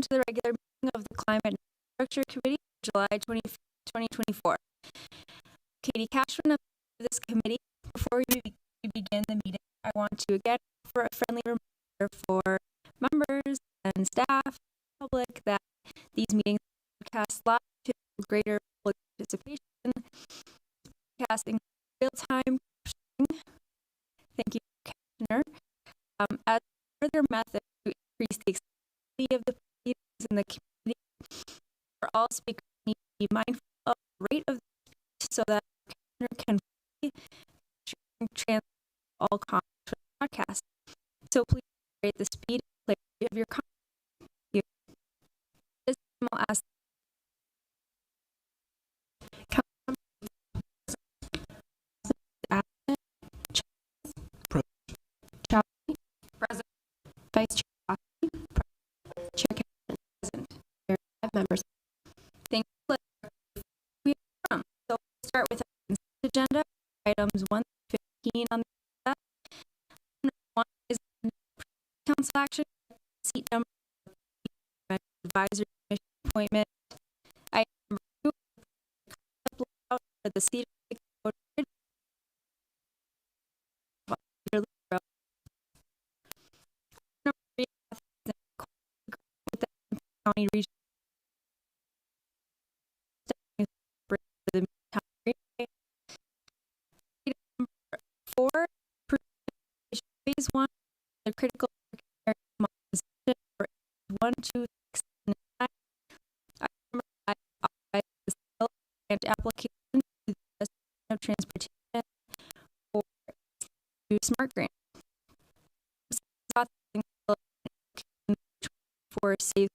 to the regular meeting of the Climate and Infrastructure Committee for July 25th, 2024. Katie Cashman of this committee. Before we begin the meeting, I want to again offer a friendly reminder for members and staff, public, that these meetings are broadcast live to greater public participation, broadcasting real-time captioning. Thank you, Commissioner. As a further method to increase the accessibility of the proceedings in the community, for all speakers need to be mindful of the rate of the speech so that the Commissioner can fully translate all comments for the broadcast. So please rate the speed and clarity of your comments. Thank you. This time I'll ask Present. Vice Chair Chair Captain present. There are 5 members. Thank you. So we'll start with our consent agenda. Items 1 to 15 on the agenda. Number 1 is council action. Seat number advisory commission appointment. Item number 2 for the seat of County region the number 4 phase 1 the critical care for 1, 2, 6, and 9. Number 5 authorize the sale and application to the Department of Transportation for smart grant. For safe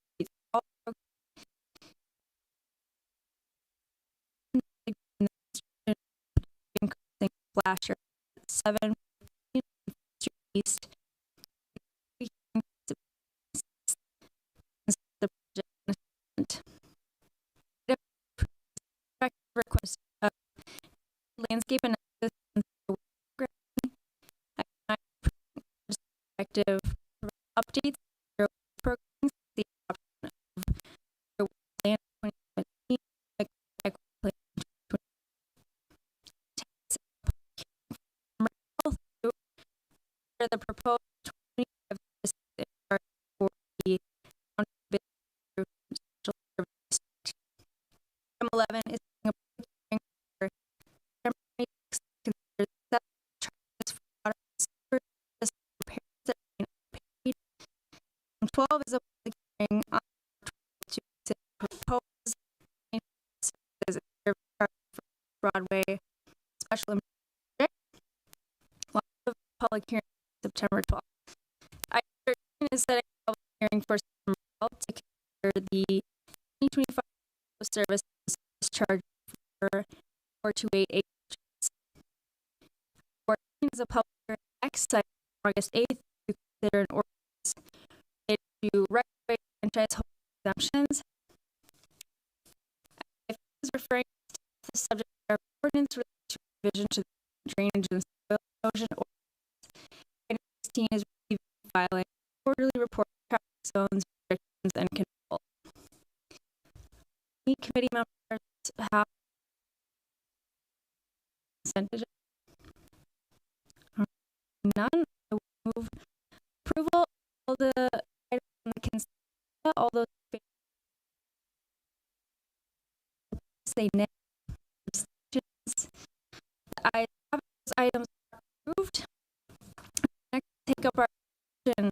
flasher 7 East the project request of landscape and perspective updates programs the option of land 2017 the proposed 25 for the special service. Item 11 is for temporary consider charges for water and sewer repairs that are paid. 12 is a public hearing on to propose as a Broadway special project. Lots of public hearing September 12th. Item 13 is setting a public hearing for September 12th to consider the 2025 service discharge for 428 agents. 14 is a public hearing next Sunday, August 8th, to consider an ordinance related to right-of-way franchise holder exemptions. If this is referring to the subject of ordinance related to revision to the drainage and soil erosion ordinance. 16 is receiving and filing quarterly report traffic zones, restrictions, and control. Any committee members have consent agenda? None. I will move approval of all the items on the consent agenda. All those say nay. Abstentions. The ayes have those items are approved. Next, take up our agenda.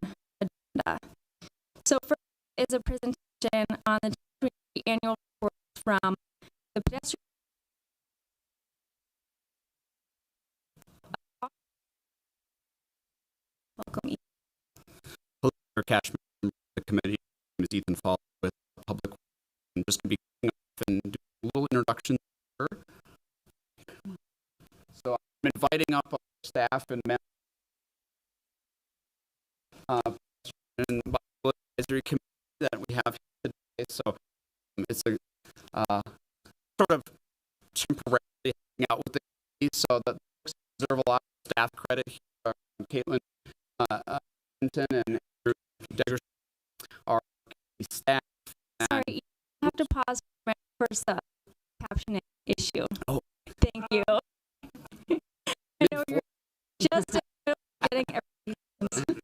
So first is a presentation on the 2023 annual report from the pedestrian. Welcome. Hello, Chair Cashman, the committee. My name is Ethan Fall with Public. I'm just going to be kicking off and doing a little introduction here. So I'm inviting up our staff and members and advisory committee that we have here today. So it's a sort of temporarily hanging out with the committee so that folks deserve a lot of staff credit here. Caitlin Hinton and Andrew Deggerson are staff there's the captioning issue. Oh. Thank you. I know you're just in the middle of getting everything.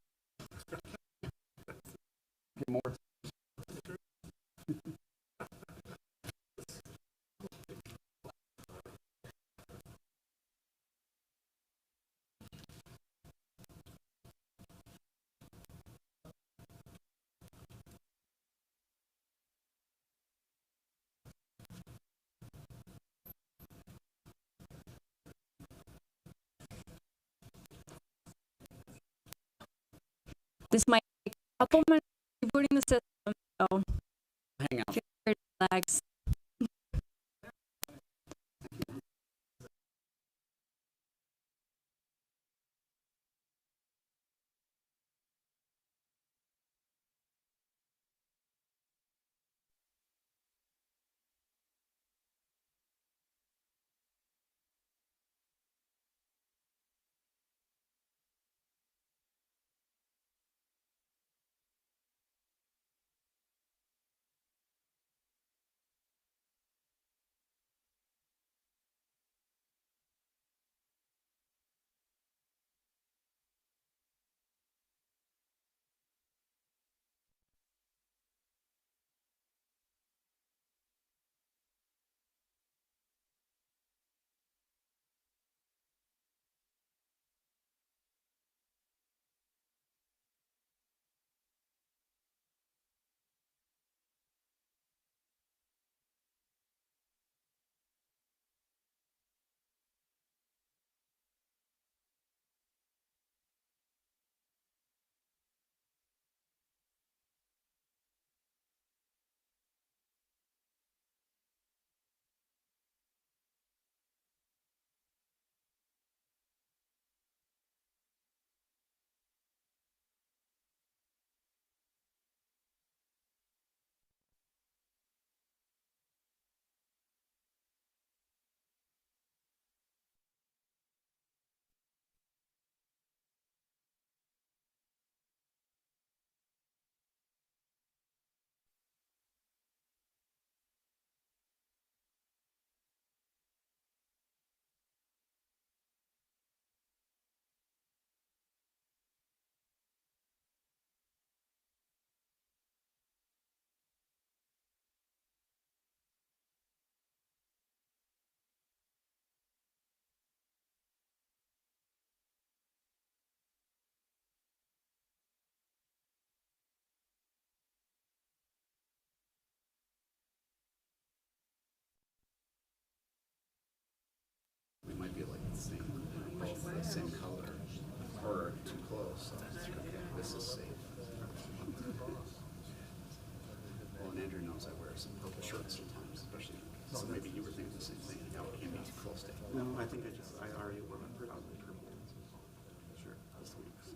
More. This might take a couple minutes rebooting the system, so Hang on. feel free to relax. We might be like the same, both the same color, or too close. So okay, this is safe. Well, and Andrew knows I wear some purple shirts sometimes, especially. So maybe you were thinking the same thing. How it can't be too close to. No, I think I already wore my predominantly purple shirt this week. So.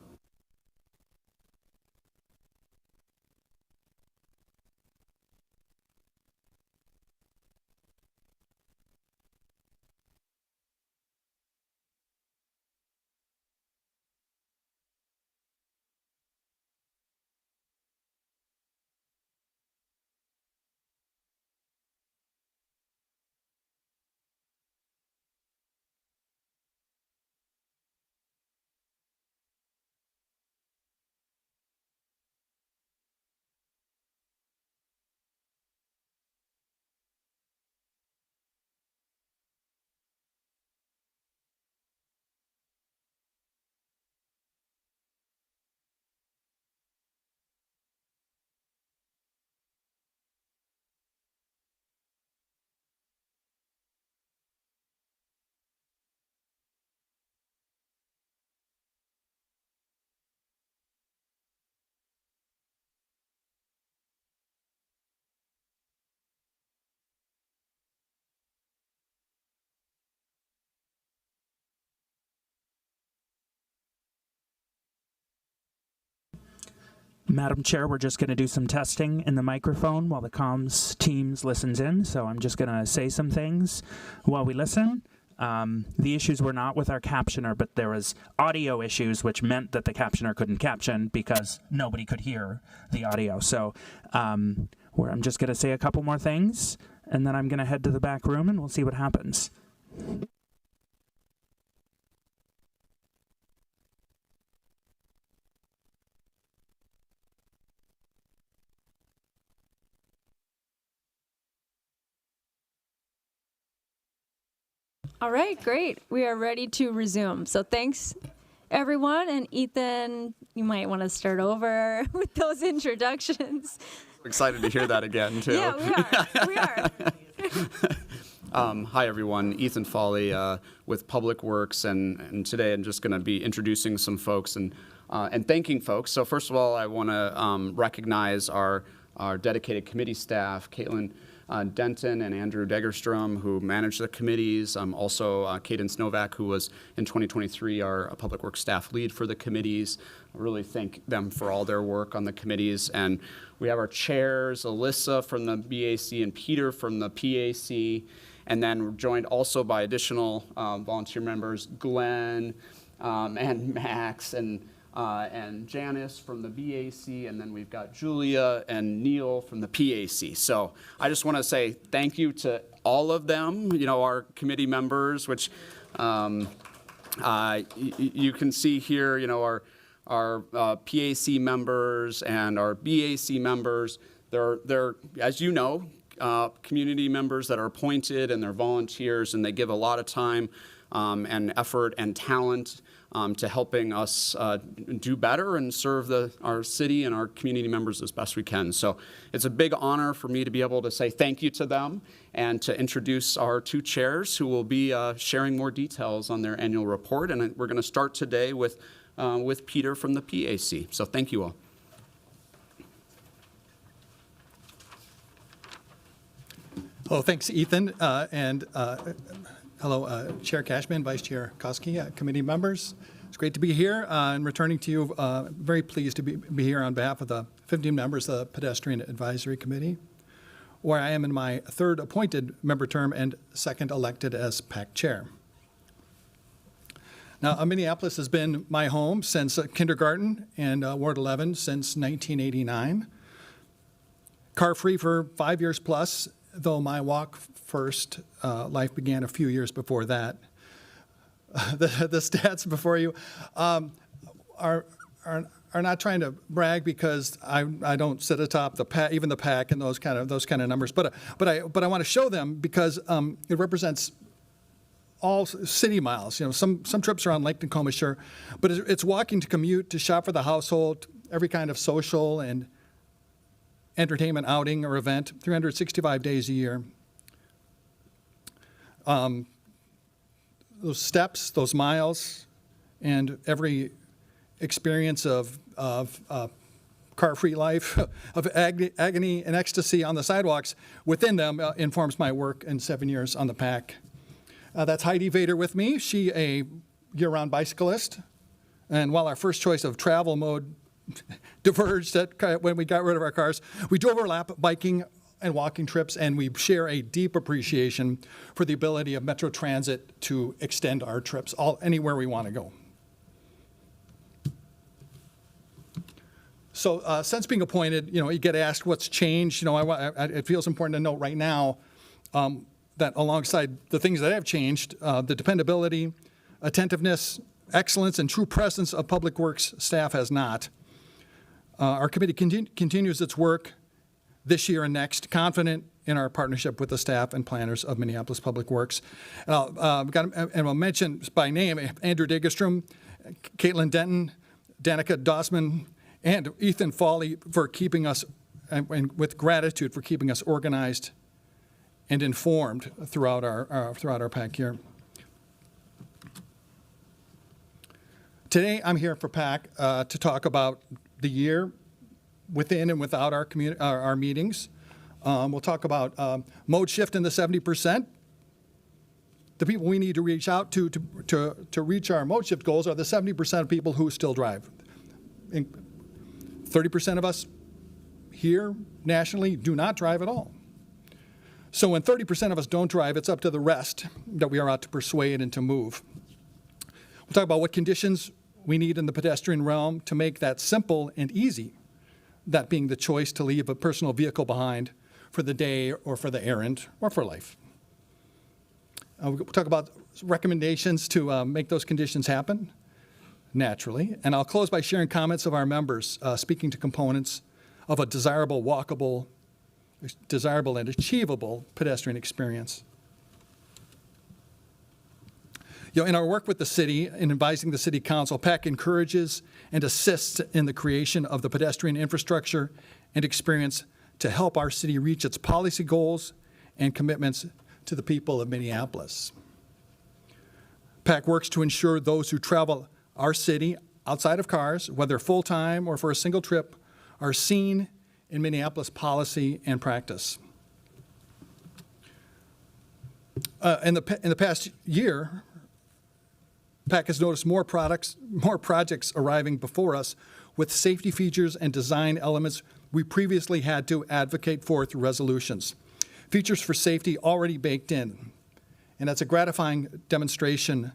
Madam Chair, we're just going to do some testing in the microphone while the comms teams listens in. So I'm just going to say some things while we listen. The issues were not with our captioner, but there was audio issues, which meant that the captioner couldn't caption because nobody could hear the audio. So I'm just going to say a couple more things. and then I'm going to head to the back room and we'll see what happens. All right, great. We are ready to resume. So thanks, everyone. And Ethan, you might want to start over with those introductions. Excited to hear that again, too. Yeah, we are. Hi, everyone. Ethan Foley with Public Works, and today I'm just going to be introducing some folks and thanking folks. So first of all, I want to recognize our dedicated committee staff, Caitlin Denton and Andrew Degerstrom, who manage the committees. Also, Cadence Novak, who was in 2023 our Public Works staff lead for the committees. I really thank them for all their work on the committees. And we have our chairs, Alyssa from the BAC and Peter from the PAC. And then we're joined also by additional volunteer members, Glenn and Max and Janice from the BAC, and then we've got Julia and Neil from the PAC. So I just want to say thank you to all of them, our committee members, which you can see here, our PAC members and our BAC members. They're as you know, community members that are appointed, and they're volunteers, and they give a lot of time and effort and talent to helping us do better and serve our city and our community members as best we can. So it's a big honor for me to be able to say thank you to them and to introduce our two chairs who will be sharing more details on their annual report. And we're going to start today with Peter from the PAC. So thank you all. Oh, thanks, Ethan, and hello, Chair Cashman, Vice Chair Koski, committee members. It's great to be here and returning to you. Very pleased to be here on behalf of the 15 members of the Pedestrian Advisory Committee, where I am in my third appointed member term and second elected as PAC Chair. Now, Minneapolis has been my home since kindergarten and Ward 11 since 1989. Car-free for 5 years plus, though my walk-first life began a few years before that. The stats before you are not trying to brag because I don't sit atop the PAC, even the PAC and those kind of numbers, but I want to show them because it represents all city miles. Some trips are on Lake Tacoma, sure, but it's walking to commute, to shop for the household, every kind of social and entertainment outing or event, 365 days a year. Those steps, those miles, and every experience of car-free life, of agony and ecstasy on the sidewalks within them informs my work in 7 years on the PAC. That's Heidi Vader with me. She a year-round bicyclist. And while our first choice of travel mode diverged when we got rid of our cars, we do overlap biking and walking trips, and we share a deep appreciation for the ability of Metro Transit to extend our trips anywhere we want to go. So since being appointed, you get asked what's changed. It feels important to note right now that alongside the things that have changed, the dependability, attentiveness, excellence, and true presence of Public Works staff has not. Our committee continues its work this year and next, confident in our partnership with the staff and planners of Minneapolis Public Works. And I'll mention by name Andrew Degerstrom, Caitlin Denton, Danica Dossman, and Ethan Foley for keeping us, and with gratitude for keeping us organized and informed throughout our PAC year. Today, I'm here for PAC to talk about the year within and without our meetings. We'll talk about mode shift in the 70%. The people we need to reach out to reach our mode shift goals are the 70% of people who still drive. 30% of us here nationally do not drive at all. So when 30% of us don't drive, it's up to the rest that we are out to persuade and to move. We'll talk about what conditions we need in the pedestrian realm to make that simple and easy, that being the choice to leave a personal vehicle behind for the day or for the errand or for life. We'll talk about recommendations to make those conditions happen, naturally. And I'll close by sharing comments of our members speaking to components of a desirable, walkable, desirable and achievable pedestrian experience. In our work with the city in advising the City Council, PAC encourages and assists in the creation of the pedestrian infrastructure and experience to help our city reach its policy goals and commitments to the people of Minneapolis. PAC works to ensure those who travel our city outside of cars, whether full-time or for a single trip, are seen in Minneapolis policy and practice. In the past year, PAC has noticed more projects arriving before us with safety features and design elements we previously had to advocate for through resolutions. Features for safety already baked in. And that's a gratifying demonstration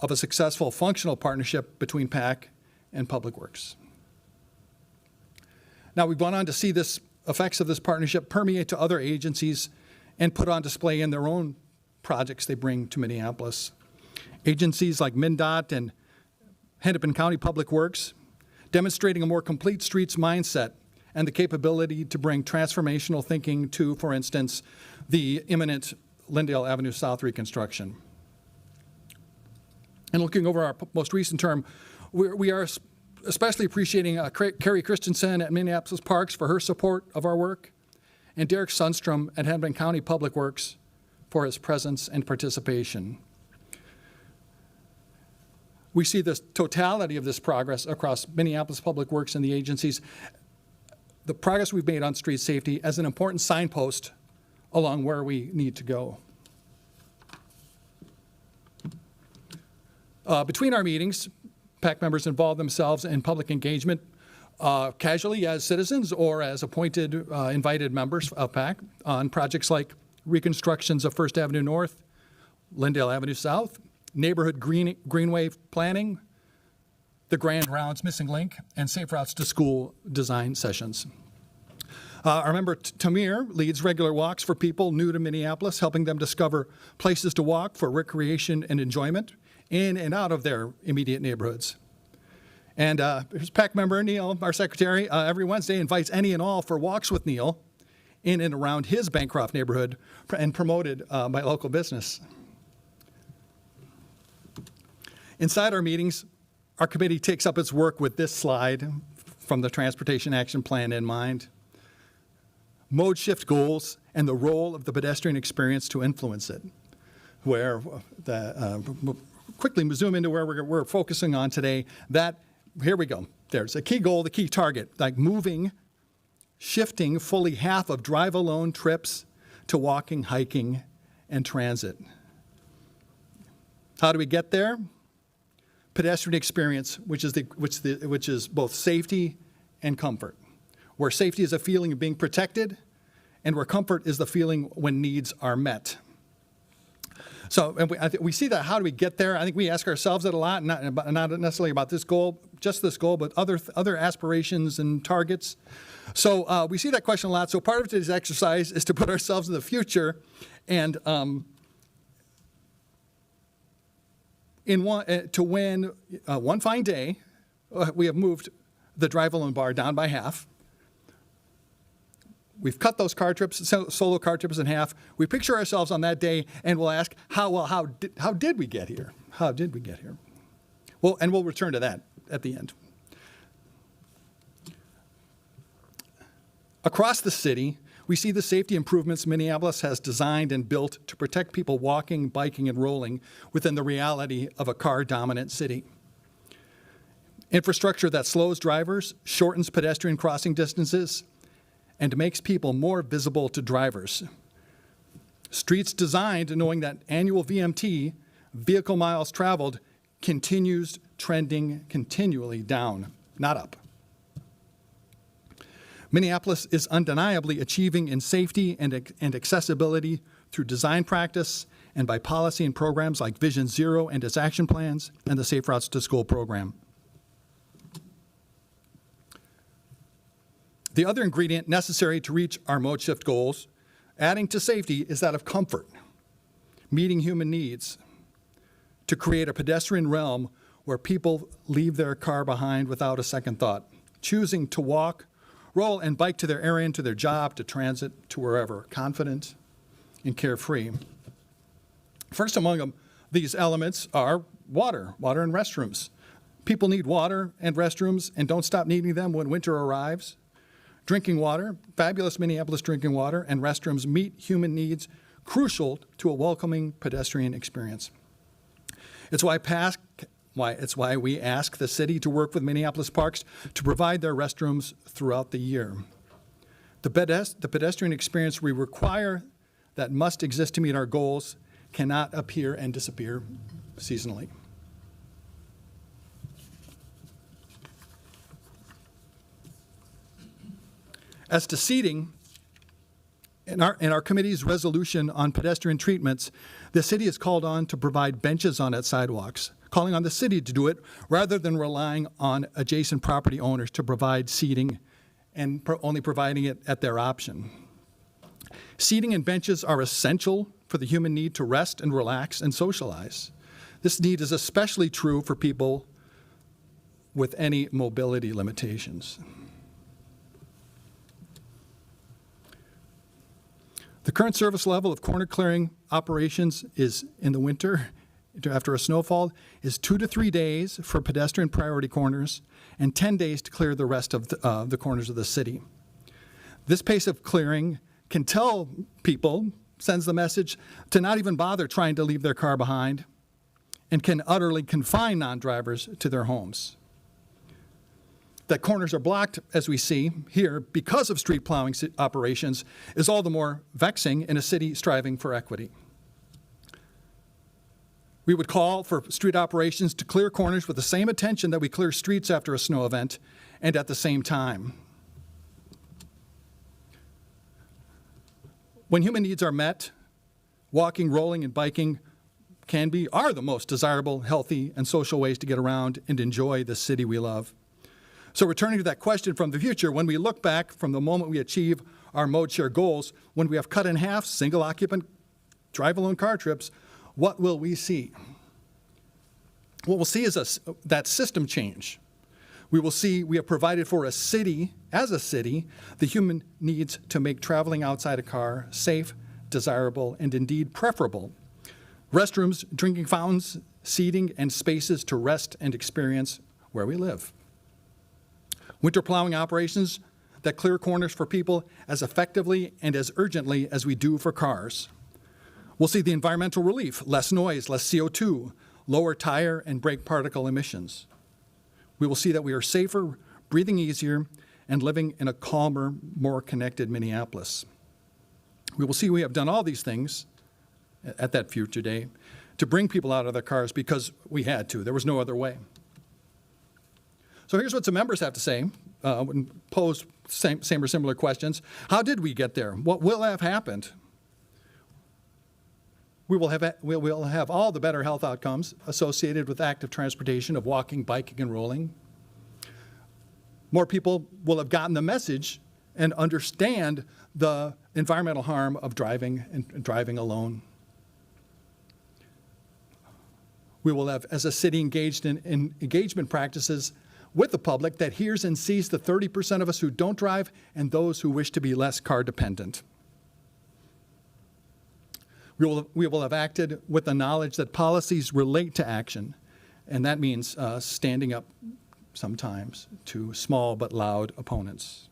of a successful functional partnership between PAC and Public Works. Now, we've gone on to see this effects of this partnership permeate to other agencies and put on display in their own projects they bring to Minneapolis. Agencies like MnDOT and Hennepin County Public Works, demonstrating a more complete streets mindset and the capability to bring transformational thinking to, for instance, the imminent Lindale Avenue South reconstruction. And looking over our most recent term, we are especially appreciating Carrie Christensen at Minneapolis Parks for her support of our work, and Derek Sundstrom at Hennepin County Public Works for his presence and participation. We see the totality of this progress across Minneapolis Public Works and the agencies, the progress we've made on street safety, as an important signpost along where we need to go. Between our meetings, PAC members involve themselves in public engagement casually as citizens or as appointed invited members of PAC on projects like reconstructions of First Avenue North, Lindale Avenue South, neighborhood greenway planning, the Grand Rounds Missing Link, and Safe Routes to School design sessions. Our member Tamir leads regular walks for people new to Minneapolis, helping them discover places to walk for recreation and enjoyment in and out of their immediate neighborhoods. And here's PAC member Neil, our secretary, every Wednesday invites any and all for walks with Neil in and around his Bancroft neighborhood and promoted by local business. Inside our meetings, our committee takes up its work with this slide from the Transportation Action Plan in mind. Mode shift goals and the role of the pedestrian experience to influence it. Where quickly zoom into where we're focusing on today. Here we go. There's a key goal, the key target, like shifting fully half of drive-alone trips to walking, hiking, and transit. How do we get there? Pedestrian experience, which is both safety and comfort, where safety is a feeling of being protected, and where comfort is the feeling when needs are met. So we see that. How do we get there? I think we ask ourselves that a lot, not necessarily about this goal, just this goal, but other aspirations and targets. So we see that question a lot. So part of today's exercise is to put ourselves in the future and to win one fine day, we have moved the drive-alone bar down by half. We've cut those car trips, solo car trips in half. We picture ourselves on that day, and we'll ask, how did we get here? How did we get here? Well, and we'll return to that at the end. Across the city, we see the safety improvements Minneapolis has designed and built to protect people walking, biking, and rolling within the reality of a car-dominant city. Infrastructure that slows drivers, shortens pedestrian crossing distances, and makes people more visible to drivers. Streets designed knowing that annual VMT, vehicle miles traveled, continues trending continually down, not up. Minneapolis is undeniably achieving in safety and accessibility through design practice and by policy and programs like Vision Zero and its action plans and the Safe Routes to School program. The other ingredient necessary to reach our mode shift goals, adding to safety, is that of comfort, meeting human needs, to create a pedestrian realm where people leave their car behind without a second thought, choosing to walk, roll, and bike to their errand, to their job, to transit, to wherever, confident and carefree. First among these elements are water and restrooms. People need water and restrooms and don't stop needing them when winter arrives. Drinking water, fabulous Minneapolis drinking water, and restrooms meet human needs crucial to a welcoming pedestrian experience. It's why we ask the city to work with Minneapolis Parks to provide their restrooms throughout the year. The pedestrian experience we require that must exist to meet our goals cannot appear and disappear seasonally. As to seating, in our committee's resolution on pedestrian treatments, the city is called on to provide benches on its sidewalks, calling on the city to do it rather than relying on adjacent property owners to provide seating and only providing it at their option. Seating and benches are essential for the human need to rest and relax and socialize. This need is especially true for people with any mobility limitations. The current service level of corner clearing operations is in the winter, after a snowfall, is 2 to 3 days for pedestrian priority corners and 10 days to clear the rest of the corners of the city. This pace of clearing can tell people, sends the message to not even bother trying to leave their car behind, and can utterly confine non-drivers to their homes. That corners are blocked, as we see here, because of street plowing operations is all the more vexing in a city striving for equity. We would call for street operations to clear corners with the same attention that we clear streets after a snow event, and at the same time. When human needs are met, walking, rolling, and biking are the most desirable, healthy, and social ways to get around and enjoy the city we love. So returning to that question from the future, when we look back from the moment we achieve our mode share goals, when we have cut in half single occupant drive-alone car trips, what will we see? What we'll see is that system change. We will see we have provided for a city, as a city, the human needs to make traveling outside a car safe, desirable, and indeed preferable. Restrooms, drinking fountains, seating, and spaces to rest and experience where we live. Winter plowing operations that clear corners for people as effectively and as urgently as we do for cars. We'll see the environmental relief, less noise, less CO2, lower tire and brake particle emissions. We will see that we are safer, breathing easier, and living in a calmer, more connected Minneapolis. We will see we have done all these things at that future day to bring people out of their cars because we had to. There was no other way. So here's what some members have to say when posed same or similar questions. How did we get there? What will have happened? We'll have all the better health outcomes associated with active transportation of walking, biking, and rolling. More people will have gotten the message and understand the environmental harm of driving and driving alone. We will have, as a city, engaged in engagement practices with the public that hears and sees the 30% of us who don't drive and those who wish to be less car dependent. We will have acted with the knowledge that policies relate to action, and that means standing up sometimes to small but loud opponents.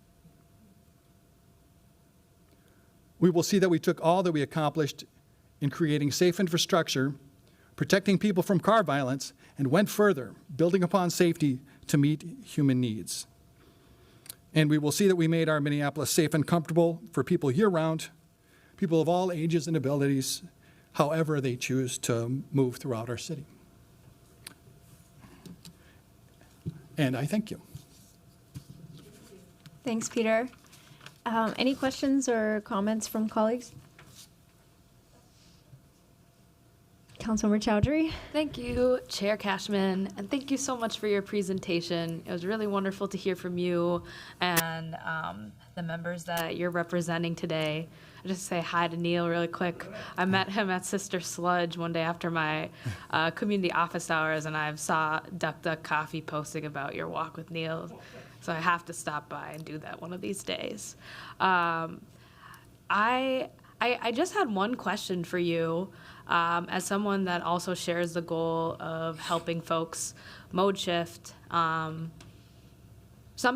We will see that we took all that we accomplished in creating safe infrastructure, protecting people from car violence, and went further, building upon safety to meet human needs. And we will see that we made our Minneapolis safe and comfortable for people year-round, people of all ages and abilities, however they choose to move throughout our city. And I thank you. Thanks, Peter. Any questions or comments from colleagues? Councilmember Chowdhury. Thank you, Chair Cashman, and thank you so much for your presentation. It was really wonderful to hear from you and the members that you're representing today. I just say hi to Neil really quick. I met him at Sister Sludge one day after my community office hours, and I saw Duck Duck Coffee posting about your walk with Neil, so I have to stop by and do that one of these days. I just had one question for you. As someone that also shares the goal of helping folks mode shift, some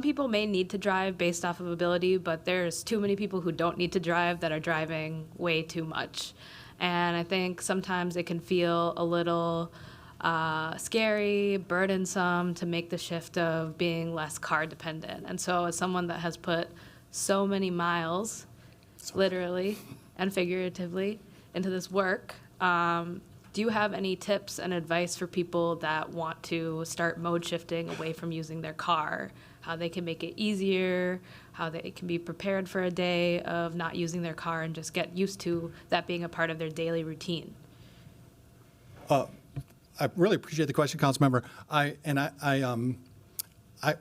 people may need to drive based off of ability, but there's too many people who don't need to drive that are driving way too much. And I think sometimes it can feel a little scary, burdensome to make the shift of being less car dependent. And so as someone that has put so many miles, literally and figuratively, into this work, do you have any tips and advice for people that want to start mode shifting away from using their car? How they can make it easier, how they can be prepared for a day of not using their car and just get used to that being a part of their daily routine? I really appreciate the question, Councilmember. Let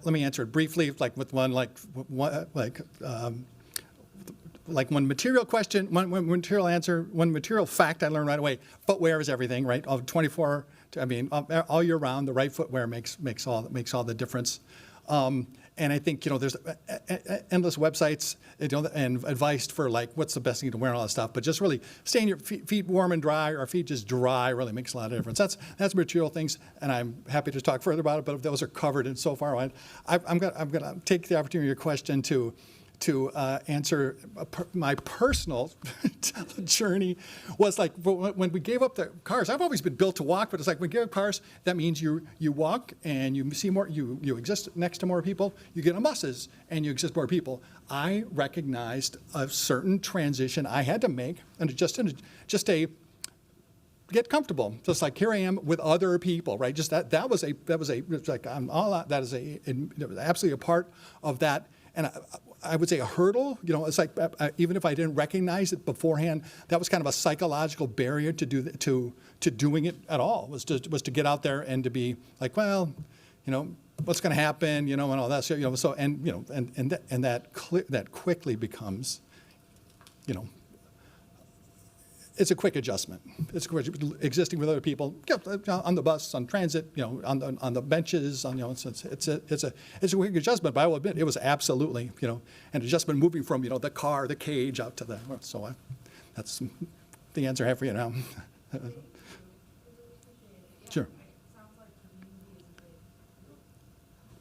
me answer it briefly, like with one material question, one material answer, one material fact I learned right away. Footwear is everything, right? All year round, the right footwear makes all the difference. And I think, there's endless websites, and advice for like what's the best thing to wear and all that stuff. But just really staying your feet warm and dry, or feet just dry, really makes a lot of difference. That's material things, and I'm happy to talk further about it. But if those are covered and so far, I'm gonna take the opportunity of your question to answer my personal journey. Was like when we gave up the cars. I've always been built to walk, but it's like when we give up cars, that means you walk and you see more, you exist next to more people. You get on buses and you exist more people. I recognized a certain transition I had to make, and just get comfortable. Just like here I am with other people, right? Just that was like I'm all out. That was absolutely a part of that, and I would say a hurdle. It's like even if I didn't recognize it beforehand, that was kind of a psychological barrier to doing it at all. Was to get out there and to be like, well, what's going to happen, and all that. So that quickly becomes, it's a quick adjustment. It's existing with other people on the bus, on transit, on the benches, it's a quick adjustment. But I will admit, it was absolutely, an adjustment moving from the car, the cage, out to the. So that's the answer I have for you now. Sure.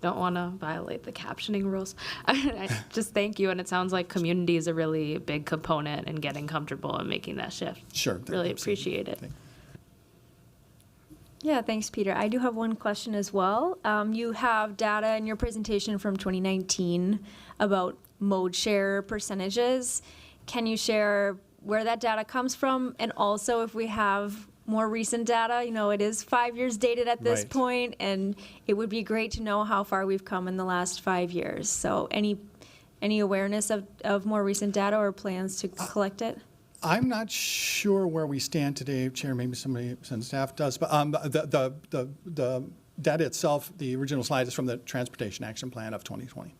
Don't want to violate the captioning rules. I just thank you, and it sounds like community is a really big component in getting comfortable and making that shift. Sure. Really appreciate it. Yeah, thanks, Peter. I do have one question as well. You have data in your presentation from 2019 about mode share percentages. Can you share where that data comes from, and also if we have more recent data? It is 5 years dated at this point, and it would be great to know how far we've come in the last 5 years. So any awareness of more recent data or plans to collect it? I'm not sure where we stand today, Chair. Maybe somebody from staff does. But the data itself, the original slide is from the Transportation Action Plan of 2020.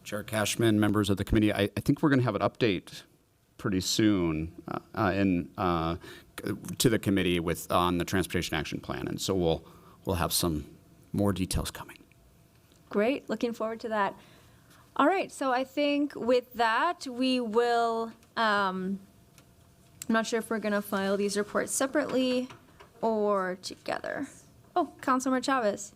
Chair Cashman, members of the committee, I think we're going to have an update pretty soon to the committee on the Transportation Action Plan, and so we'll have some more details coming. Great, looking forward to that. All right, so I think with that we will. I'm not sure if we're going to file these reports separately or together. Oh, Councilmember Chavez.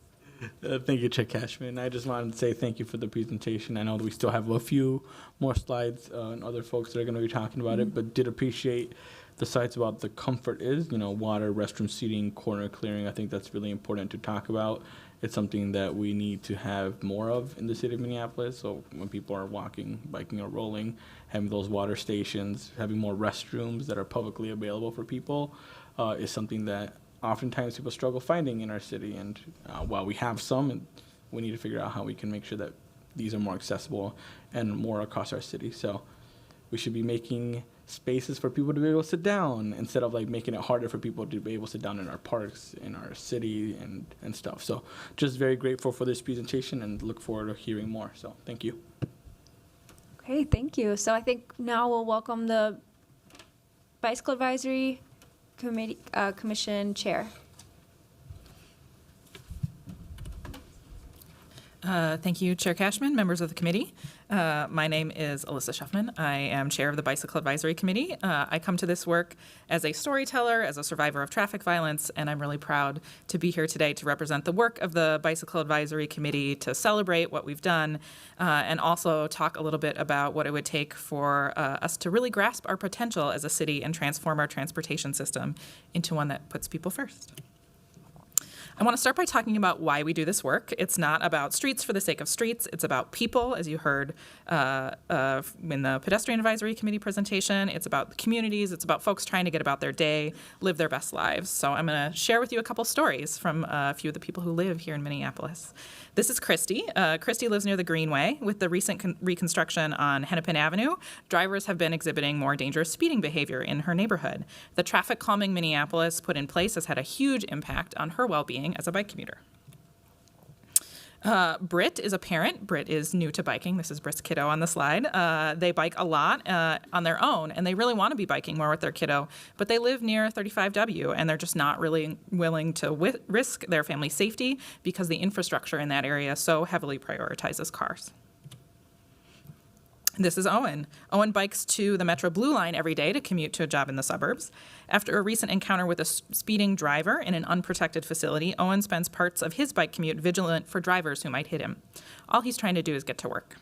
Thank you, Chair Cashman. I just wanted to say thank you for the presentation. I know that we still have a few more slides and other folks that are going to be talking about it, but did appreciate the slides about the comfort is, water, restroom seating, corner clearing. I think that's really important to talk about. It's something that we need to have more of in the city of Minneapolis. So when people are walking, biking, or rolling, having those water stations, having more restrooms that are publicly available for people is something that oftentimes people struggle finding in our city, and while we have some, we need to figure out how we can make sure that these are more accessible and more across our city. So we should be making spaces for people to be able to sit down instead of like making it harder for people to be able to sit down in our parks, in our city, and stuff. So just very grateful for this presentation and look forward to hearing more. So thank you. Okay, thank you. So I think now we'll welcome the Bicycle Advisory Committee Commission Chair. Thank you, Chair Cashman, members of the committee. My name is Alyssa Shuffman. I am chair of the Bicycle Advisory Committee. I come to this work as a storyteller, as a survivor of traffic violence, and I'm really proud to be here today to represent the work of the Bicycle Advisory Committee, to celebrate what we've done, and also talk a little bit about what it would take for us to really grasp our potential as a city and transform our transportation system into one that puts people first. I want to start by talking about why we do this work. It's not about streets for the sake of streets. It's about people, as you heard in the Pedestrian Advisory Committee presentation. It's about the communities. It's about folks trying to get about their day, live their best lives. So I'm going to share with you a couple stories from a few of the people who live here in Minneapolis. This is Christy. Christy lives near the Greenway. With the recent reconstruction on Hennepin Avenue, drivers have been exhibiting more dangerous speeding behavior in her neighborhood. The traffic calming Minneapolis put in place has had a huge impact on her well-being as a bike commuter. Britt is a parent. Britt is new to biking. This is Britt's kiddo on the slide. They bike a lot on their own, and they really want to be biking more with their kiddo, but they live near 35W, and they're just not really willing to risk their family's safety because the infrastructure in that area so heavily prioritizes cars. This is Owen. Owen bikes to the Metro Blue Line every day to commute to a job in the suburbs. After a recent encounter with a speeding driver in an unprotected facility, Owen spends parts of his bike commute vigilant for drivers who might hit him. All he's trying to do is get to work.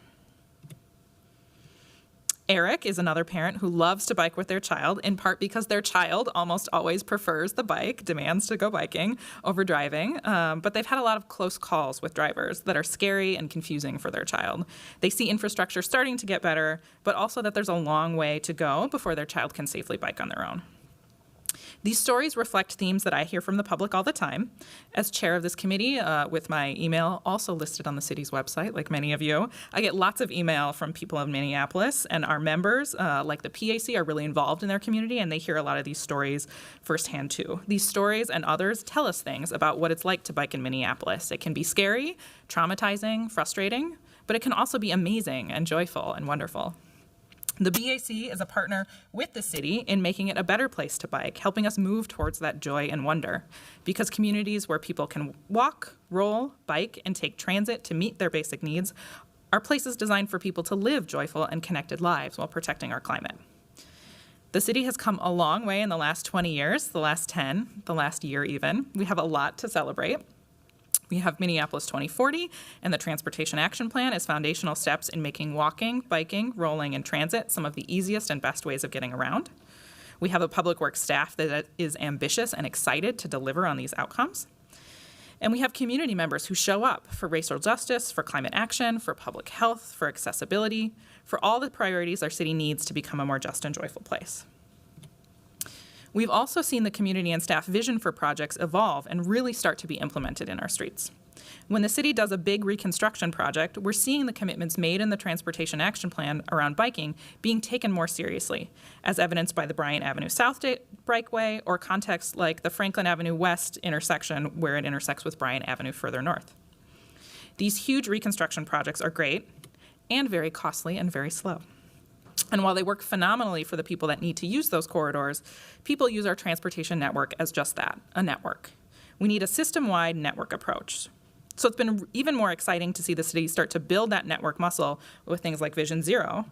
Eric is another parent who loves to bike with their child, in part because their child almost always prefers the bike, demands to go biking over driving, but they've had a lot of close calls with drivers that are scary and confusing for their child. They see infrastructure starting to get better, but also that there's a long way to go before their child can safely bike on their own. These stories reflect themes that I hear from the public all the time. As chair of this committee, with my email also listed on the city's website, like many of you, I get lots of email from people in Minneapolis, and our members, like the PAC, are really involved in their community, and they hear a lot of these stories firsthand too. These stories and others tell us things about what it's like to bike in Minneapolis. It can be scary, traumatizing, frustrating, but it can also be amazing and joyful and wonderful. The BAC is a partner with the city in making it a better place to bike, helping us move towards that joy and wonder. Because communities where people can walk, roll, bike, and take transit to meet their basic needs are places designed for people to live joyful and connected lives while protecting our climate. The city has come a long way in the last 20 years, the last 10, the last year even. We have a lot to celebrate. We have Minneapolis 2040 and the Transportation Action Plan as foundational steps in making walking, biking, rolling, and transit some of the easiest and best ways of getting around. We have a public works staff that is ambitious and excited to deliver on these outcomes. And we have community members who show up for racial justice, for climate action, for public health, for accessibility, for all the priorities our city needs to become a more just and joyful place. We've also seen the community and staff vision for projects evolve and really start to be implemented in our streets. When the city does a big reconstruction project, we're seeing the commitments made in the Transportation Action Plan around biking being taken more seriously, as evidenced by the Bryant Avenue South Bikeway or contexts like the Franklin Avenue West intersection where it intersects with Bryant Avenue further north. These huge reconstruction projects are great and very costly and very slow. And while they work phenomenally for the people that need to use those corridors, people use our transportation network as just that, a network. We need a system-wide network approach. So it's been even more exciting to see the city start to build that network muscle with things like Vision Zero,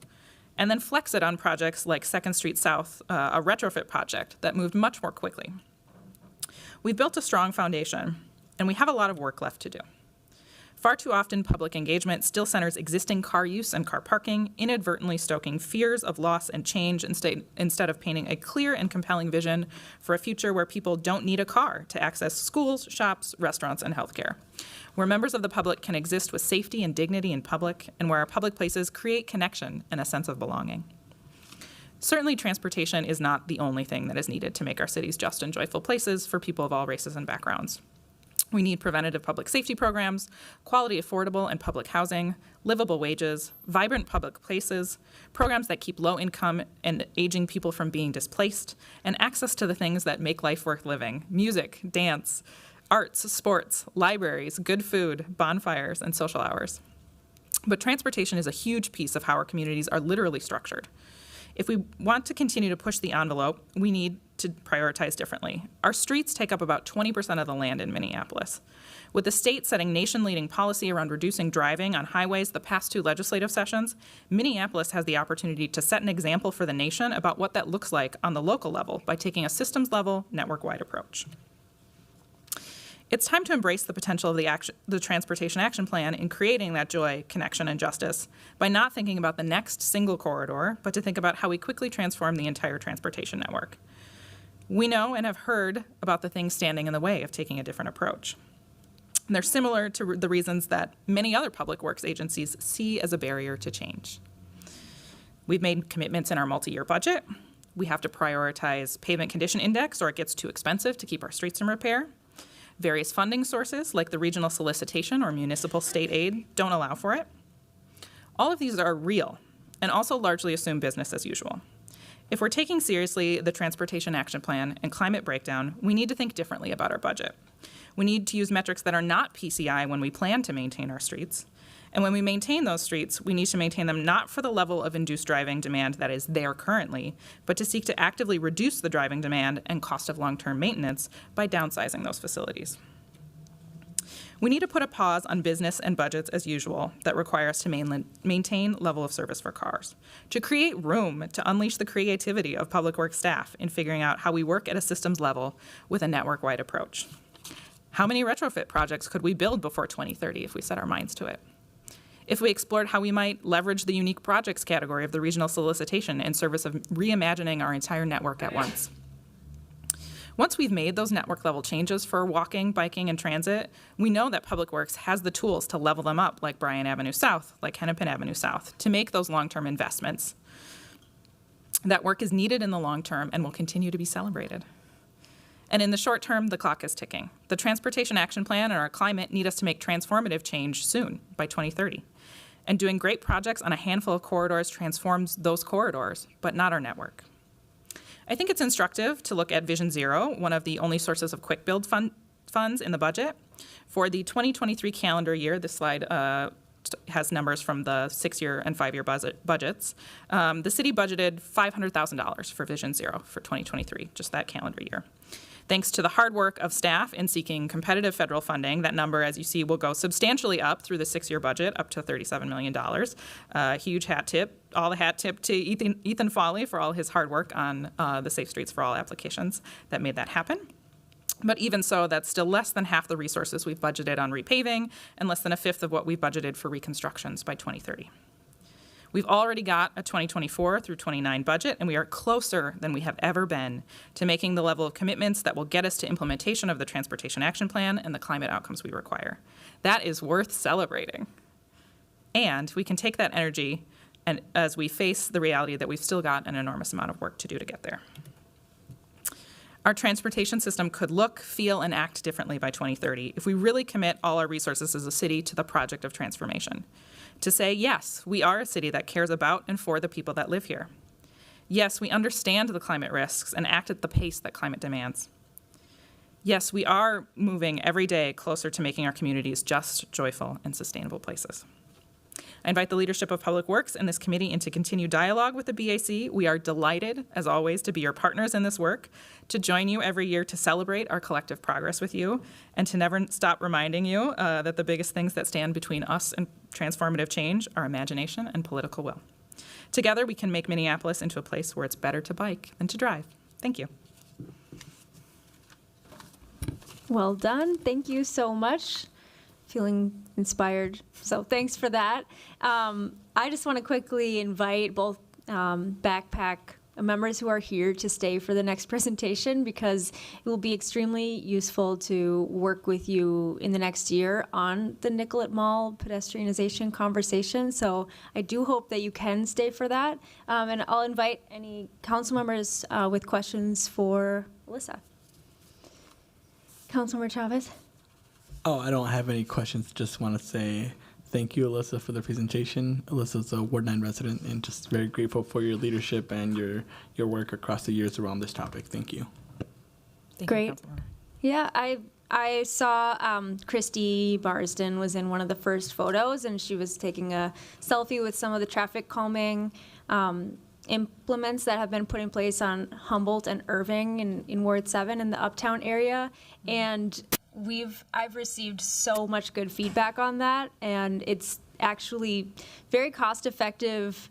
and then flex it on projects like 2nd Street South, a retrofit project that moved much more quickly. We've built a strong foundation, and we have a lot of work left to do. Far too often, public engagement still centers existing car use and car parking, inadvertently stoking fears of loss and change instead of painting a clear and compelling vision for a future where people don't need a car to access schools, shops, restaurants, and healthcare, where members of the public can exist with safety and dignity in public, and where our public places create connection and a sense of belonging. Certainly, transportation is not the only thing that is needed to make our cities just and joyful places for people of all races and backgrounds. We need preventative public safety programs, quality, affordable, and public housing, livable wages, vibrant public places, programs that keep low-income and aging people from being displaced, and access to the things that make life worth living: music, dance, arts, sports, libraries, good food, bonfires, and social hours. But transportation is a huge piece of how our communities are literally structured. If we want to continue to push the envelope, we need to prioritize differently. Our streets take up about 20% of the land in Minneapolis. With the state setting nation-leading policy around reducing driving on highways the past 2 legislative sessions, Minneapolis has the opportunity to set an example for the nation about what that looks like on the local level by taking a systems-level, network-wide approach. It's time to embrace the potential of the Transportation Action Plan in creating that joy, connection, and justice by not thinking about the next single corridor, but to think about how we quickly transform the entire transportation network. We know and have heard about the things standing in the way of taking a different approach. And they're similar to the reasons that many other public works agencies see as a barrier to change. We've made commitments in our multi-year budget. We have to prioritize pavement condition index or it gets too expensive to keep our streets in repair. Various funding sources, like the regional solicitation or municipal state aid, don't allow for it. All of these are real and also largely assume business as usual. If we're taking seriously the Transportation Action Plan and climate breakdown, we need to think differently about our budget. We need to use metrics that are not PCI when we plan to maintain our streets. And when we maintain those streets, we need to maintain them not for the level of induced driving demand that is there currently, but to seek to actively reduce the driving demand and cost of long-term maintenance by downsizing those facilities. We need to put a pause on business and budgets as usual that require us to maintain level of service for cars, to create room to unleash the creativity of public works staff in figuring out how we work at a systems level with a network-wide approach. How many retrofit projects could we build before 2030 if we set our minds to it? If we explored how we might leverage the unique projects category of the regional solicitation in service of reimagining our entire network at once. Once we've made those network level changes for walking, biking, and transit, we know that Public Works has the tools to level them up like Bryan Avenue South, like Hennepin Avenue South, to make those long-term investments. That work is needed in the long term and will continue to be celebrated. And in the short term, the clock is ticking. The Transportation Action Plan and our climate need us to make transformative change soon, by 2030. And doing great projects on a handful of corridors transforms those corridors, but not our network. I think it's instructive to look at Vision Zero, one of the only sources of quick build funds in the budget. For the 2023 calendar year, this slide has numbers from the 6-year and 5-year budgets. The city budgeted $500,000 for Vision Zero for 2023, just that calendar year. Thanks to the hard work of staff in seeking competitive federal funding, that number, as you see, will go substantially up through the 6-year budget, up to $37 million. Huge hat tip, all the hat tip to Ethan Foley for all his hard work on the Safe Streets for All applications that made that happen. But even so, that's still less than half the resources we've budgeted on repaving and less than a fifth of what we've budgeted for reconstructions by 2030. We've already got a 2024 through 29 budget, and we are closer than we have ever been to making the level of commitments that will get us to implementation of the Transportation Action Plan and the climate outcomes we require. That is worth celebrating. And we can take that energy and as we face the reality that we've still got an enormous amount of work to do to get there. Our transportation system could look, feel, and act differently by 2030 if we really commit all our resources as a city to the project of transformation. To say, yes, we are a city that cares about and for the people that live here. Yes, we understand the climate risks and act at the pace that climate demands. Yes, we are moving every day closer to making our communities just, joyful, and sustainable places. I invite the leadership of Public Works and this committee into continued dialogue with the BAC. We are delighted, as always, to be your partners in this work, to join you every year to celebrate our collective progress with you, and to never stop reminding you that the biggest things that stand between us and transformative change are imagination and political will. Together, we can make Minneapolis into a place where it's better to bike than to drive. Thank you. Well done. Thank you so much. Feeling inspired. So thanks for that. I just want to quickly invite both backpack members who are here to stay for the next presentation because it will be extremely useful to work with you in the next year on the Nicollet Mall pedestrianization conversation. So I do hope that you can stay for that. And I'll invite any council members with questions for Alyssa. Councilmember Chavez. Oh, I don't have any questions. Just want to say thank you, Alyssa, for the presentation. Alyssa's a Ward 9 resident and just very grateful for your leadership and your work across the years around this topic. Thank you. Thank Great. you, Councilmember. Yeah, I saw Christy Barsden was in one of the first photos, and she was taking a selfie with some of the traffic calming implements that have been put in place on Humboldt and Irving in Ward 7 in the Uptown area. And I've received so much good feedback on that, and it's actually very cost-effective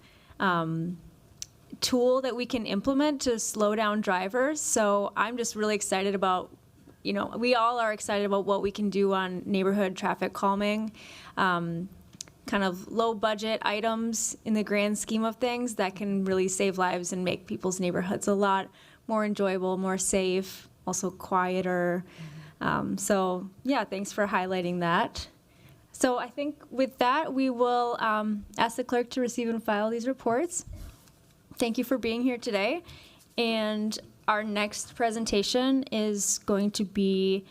tool that we can implement to slow down drivers. So I'm just really excited about, we all are excited about what we can do on neighborhood traffic calming, kind of low budget items in the grand scheme of things that can really save lives and make people's neighborhoods a lot more enjoyable, more safe, also quieter. So yeah, thanks for highlighting that. So I think with that, we will ask the clerk to receive and file these reports. Thank you for being here today. And our next presentation is going to be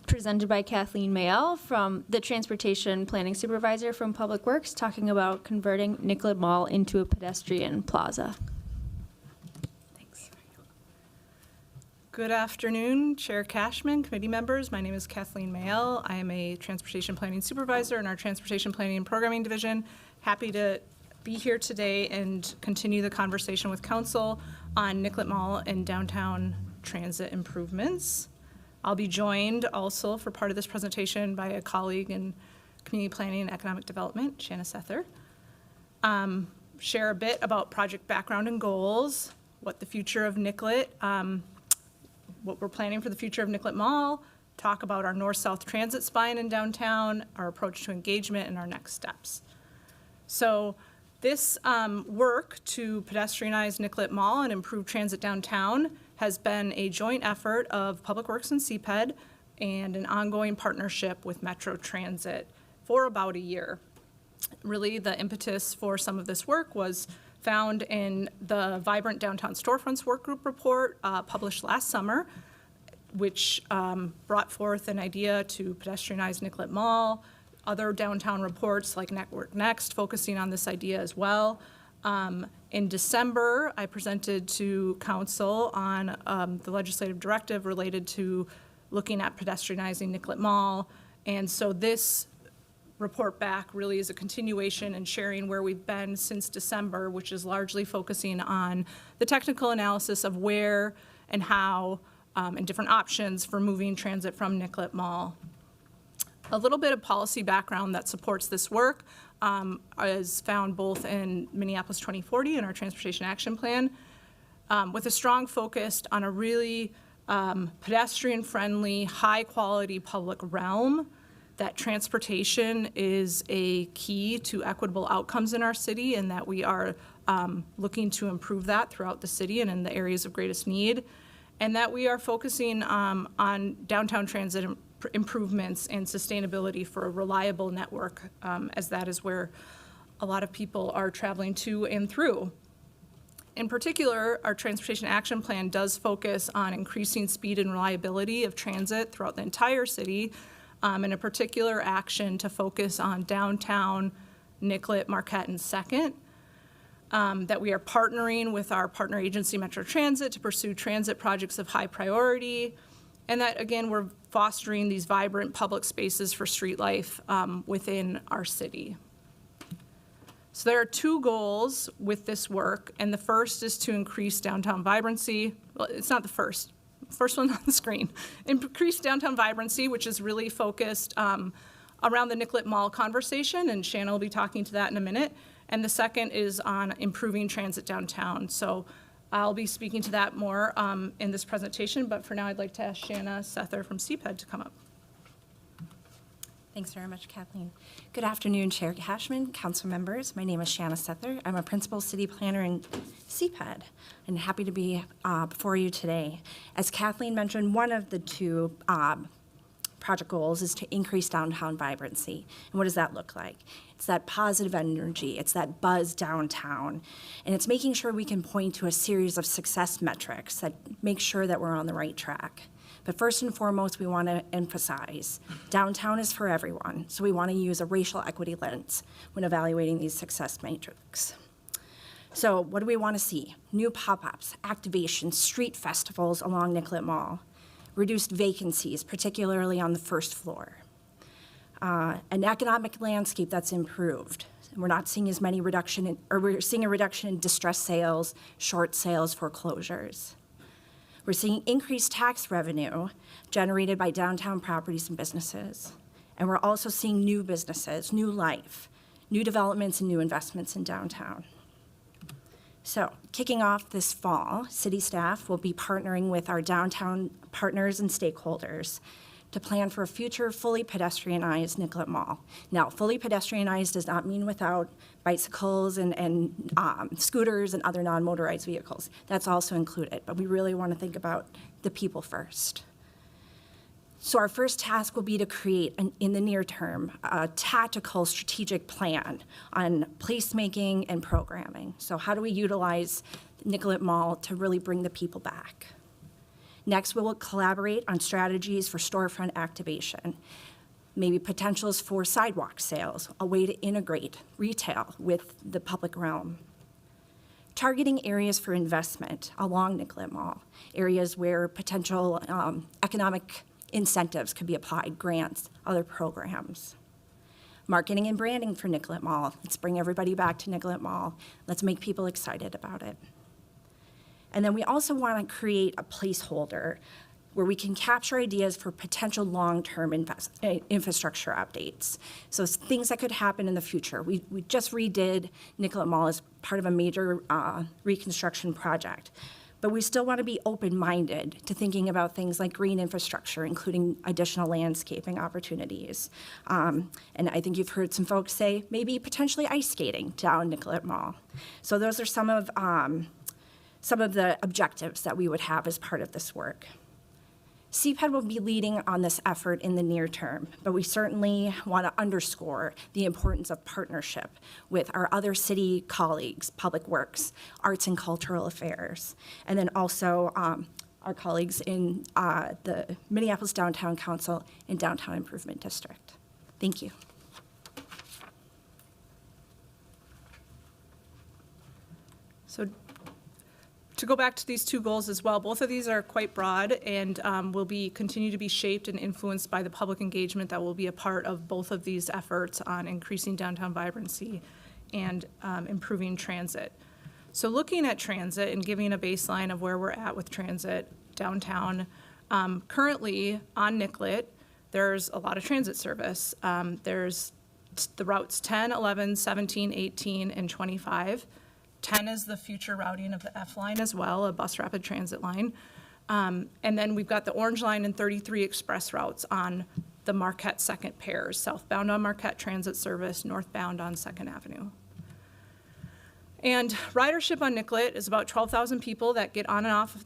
presented by Kathleen Mayel, from the Transportation Planning Supervisor from Public Works, talking about converting Nicollet Mall into a pedestrian plaza. Thanks. Good afternoon, Chair Cashman, committee members. My name is Kathleen Mayel. I am a Transportation Planning Supervisor in our Transportation Planning and Programming Division. Happy to be here today and continue the conversation with Council on Nicollet Mall and downtown transit improvements. I'll be joined also for part of this presentation by a colleague in Community Planning and Economic Development, Shanna Sether. Share a bit about project background and goals, what the future of Nicollet, what we're planning for the future of Nicollet Mall, talk about our north-south transit spine in downtown, our approach to engagement, and our next steps. So this work to pedestrianize Nicollet Mall and improve transit downtown has been a joint effort of Public Works and CPED and an ongoing partnership with Metro Transit for about a year. Really, the impetus for some of this work was found in the Vibrant Downtown Storefronts Work Group report published last summer, which brought forth an idea to pedestrianize Nicollet Mall. Other downtown reports like Network Next focusing on this idea as well. In December, I presented to Council on the legislative directive related to looking at pedestrianizing Nicollet Mall. And so this report back really is a continuation and sharing where we've been since December, which is largely focusing on the technical analysis of where and how and different options for moving transit from Nicollet Mall. A little bit of policy background that supports this work is found both in Minneapolis 2040 and our Transportation Action Plan, with a strong focus on a really pedestrian-friendly, high-quality public realm, that transportation is a key to equitable outcomes in our city, and that we are looking to improve that throughout the city and in the areas of greatest need, and that we are focusing on downtown transit improvements and sustainability for a reliable network, as that is where a lot of people are traveling to and through. In particular, our Transportation Action Plan does focus on increasing speed and reliability of transit throughout the entire city, and a particular action to focus on downtown Nicollet, Marquette, and Second. That we are partnering with our partner agency, Metro Transit, to pursue transit projects of high priority, and that, again, we're fostering these vibrant public spaces for street life within our city. So there are two goals with this work, and the first is to increase downtown vibrancy. Well, it's not the first one on the screen. Increase downtown vibrancy, which is really focused around the Nicollet Mall conversation, and Shanna will be talking to that in a minute. And the second is on improving transit downtown. So I'll be speaking to that more in this presentation, but for now I'd like to ask Shanna Sether from CPED to come up. Thanks very much, Kathleen. Good afternoon, Chair Cashman, council members. My name is Shanna Sether. I'm a principal city planner in CPED, and happy to be before you today. As Kathleen mentioned, one of the two project goals is to increase downtown vibrancy. And what does that look like? It's that positive energy, it's that buzz downtown, and it's making sure we can point to a series of success metrics that make sure that we're on the right track. But first and foremost, we want to emphasize downtown is for everyone, so we want to use a racial equity lens when evaluating these success metrics. So what do we want to see? New pop-ups, activations, street festivals along Nicollet Mall, reduced vacancies, particularly on the first floor, an economic landscape that's improved. We're not seeing as many we're seeing a reduction in distressed sales, short sales, foreclosures. We're seeing increased tax revenue generated by downtown properties and businesses. And we're also seeing new businesses, new life, new developments and new investments in downtown. So, kicking off this fall, city staff will be partnering with our downtown partners and stakeholders to plan for a future fully pedestrianized Nicollet Mall. Now, fully pedestrianized does not mean without bicycles and scooters and other non-motorized vehicles. That's also included, but we really want to think about the people first. So our first task will be to create, in the near term, a tactical strategic plan on placemaking and programming. So how do we utilize Nicollet Mall to really bring the people back? Next, we will collaborate on strategies for storefront activation, maybe potentials for sidewalk sales, a way to integrate retail with the public realm. Targeting areas for investment along Nicollet Mall, areas where potential economic incentives could be applied, grants, other programs. Marketing and branding for Nicollet Mall. Let's bring everybody back to Nicollet Mall. Let's make people excited about it. And then we also want to create a placeholder where we can capture ideas for potential long-term infrastructure updates. So things that could happen in the future. We just redid Nicollet Mall as part of a major reconstruction project. But we still want to be open-minded to thinking about things like green infrastructure, including additional landscaping opportunities. And I think you've heard some folks say maybe potentially ice skating down Nicollet Mall. So those are some of the objectives that we would have as part of this work. CPED will be leading on this effort in the near term, but we certainly want to underscore the importance of partnership with our other city colleagues, Public Works, Arts and Cultural Affairs, and then also our colleagues in the Minneapolis Downtown Council and Downtown Improvement District. Thank you. So to go back to these two goals as well, both of these are quite broad and will continue to be shaped and influenced by the public engagement that will be a part of both of these efforts on increasing downtown vibrancy and improving transit. So looking at transit and giving a baseline of where we're at with transit downtown, currently on Nicollet, there's a lot of transit service. There's the routes 10, 11, 17, 18, and 25. 10 is the future routing of the F line as well, a bus rapid transit line. And then we've got the Orange Line and 33 express routes on the Marquette second pairs, southbound on Marquette Transit Service, northbound on 2nd Avenue. And ridership on Nicollet is about 12,000 people that get on and off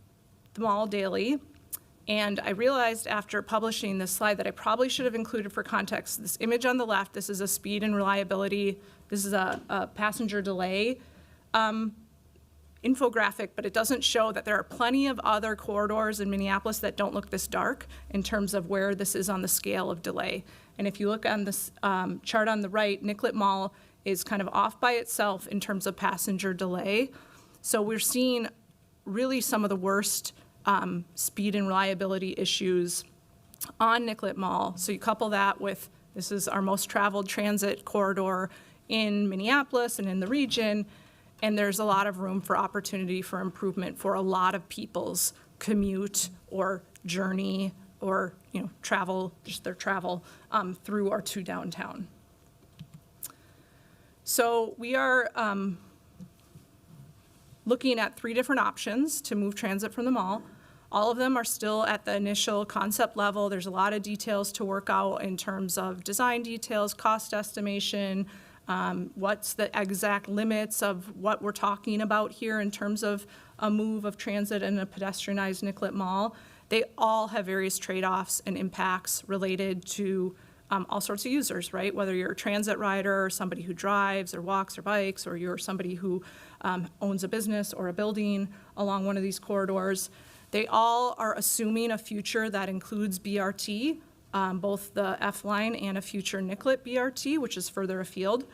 the mall daily. And I realized after publishing this slide that I probably should have included for context. This image on the left, this is a speed and reliability, this is a passenger delay infographic, but it doesn't show that there are plenty of other corridors in Minneapolis that don't look this dark in terms of where this is on the scale of delay. And if you look on this chart on the right, Nicollet Mall is kind of off by itself in terms of passenger delay. So we're seeing really some of the worst speed and reliability issues on Nicollet Mall. So you couple that with, this is our most traveled transit corridor in Minneapolis and in the region, and there's a lot of room for opportunity for improvement for a lot of people's commute or journey or travel, just their travel through or to downtown. So we are looking at 3 different options to move transit from the mall. All of them are still at the initial concept level. There's a lot of details to work out in terms of design details, cost estimation, what's the exact limits of what we're talking about here in terms of a move of transit in a pedestrianized Nicollet Mall. They all have various trade-offs and impacts related to all sorts of users, right? Whether you're a transit rider or somebody who drives or walks or bikes, or you're somebody who owns a business or a building along one of these corridors. They all are assuming a future that includes BRT, both the F line and a future Nicollet BRT, which is further afield.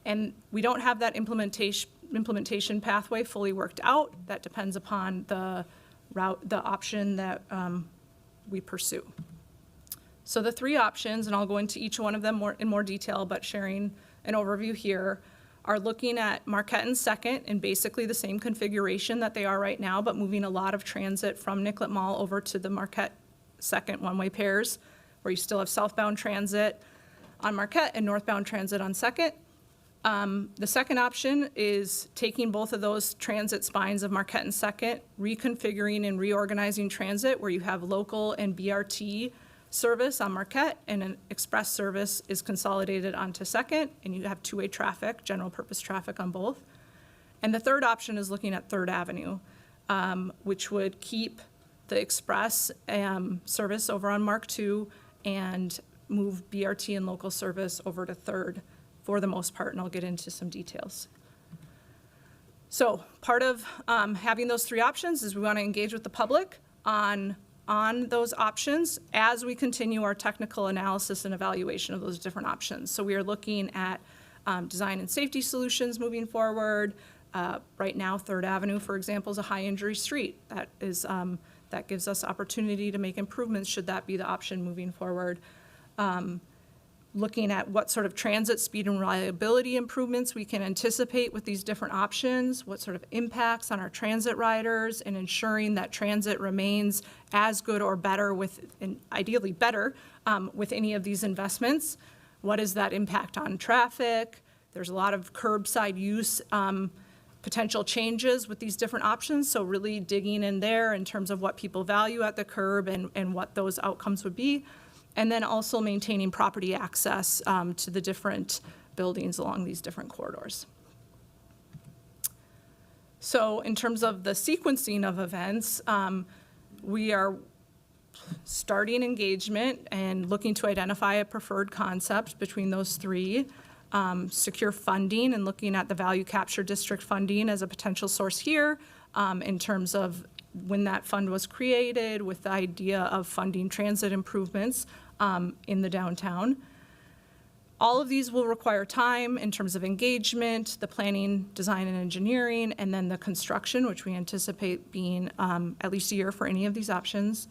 And we don't have that implementation pathway fully worked out. That depends upon the route, the option that we pursue. So the three options, and I'll go into each one of them in more detail, but sharing an overview here, are looking at Marquette and Second in basically the same configuration that they are right now, but moving a lot of transit from Nicollet Mall over to the Marquette Second one-way pairs, where you still have southbound transit on Marquette and northbound transit on Second. The second option is taking both of those transit spines of Marquette and Second, reconfiguring and reorganizing transit where you have local and BRT service on Marquette and an express service is consolidated onto Second, and you have two-way traffic, general purpose traffic on both. And the third option is looking at Third Avenue, which would keep the express service over on Mark II and move BRT and local service over to Third for the most part, and I'll get into some details. So part of having those three options is we want to engage with the public on those options as we continue our technical analysis and evaluation of those different options. So we are looking at design and safety solutions moving forward. Right now, Third Avenue, for example, is a high injury street. That gives us opportunity to make improvements should that be the option moving forward. Looking at what sort of transit speed and reliability improvements we can anticipate with these different options, what sort of impacts on our transit riders, and ensuring that transit remains as good or better and ideally better with any of these investments. What is that impact on traffic? There's a lot of curbside use potential changes with these different options, so really digging in there in terms of what people value at the curb and what those outcomes would be. And then also maintaining property access to the different buildings along these different corridors. So in terms of the sequencing of events, we are starting engagement and looking to identify a preferred concept between those three. Secure funding and looking at the value capture district funding as a potential source here in terms of when that fund was created with the idea of funding transit improvements in the downtown. All of these will require time in terms of engagement, the planning, design, and engineering, and then the construction, which we anticipate being at least a year for any of these options.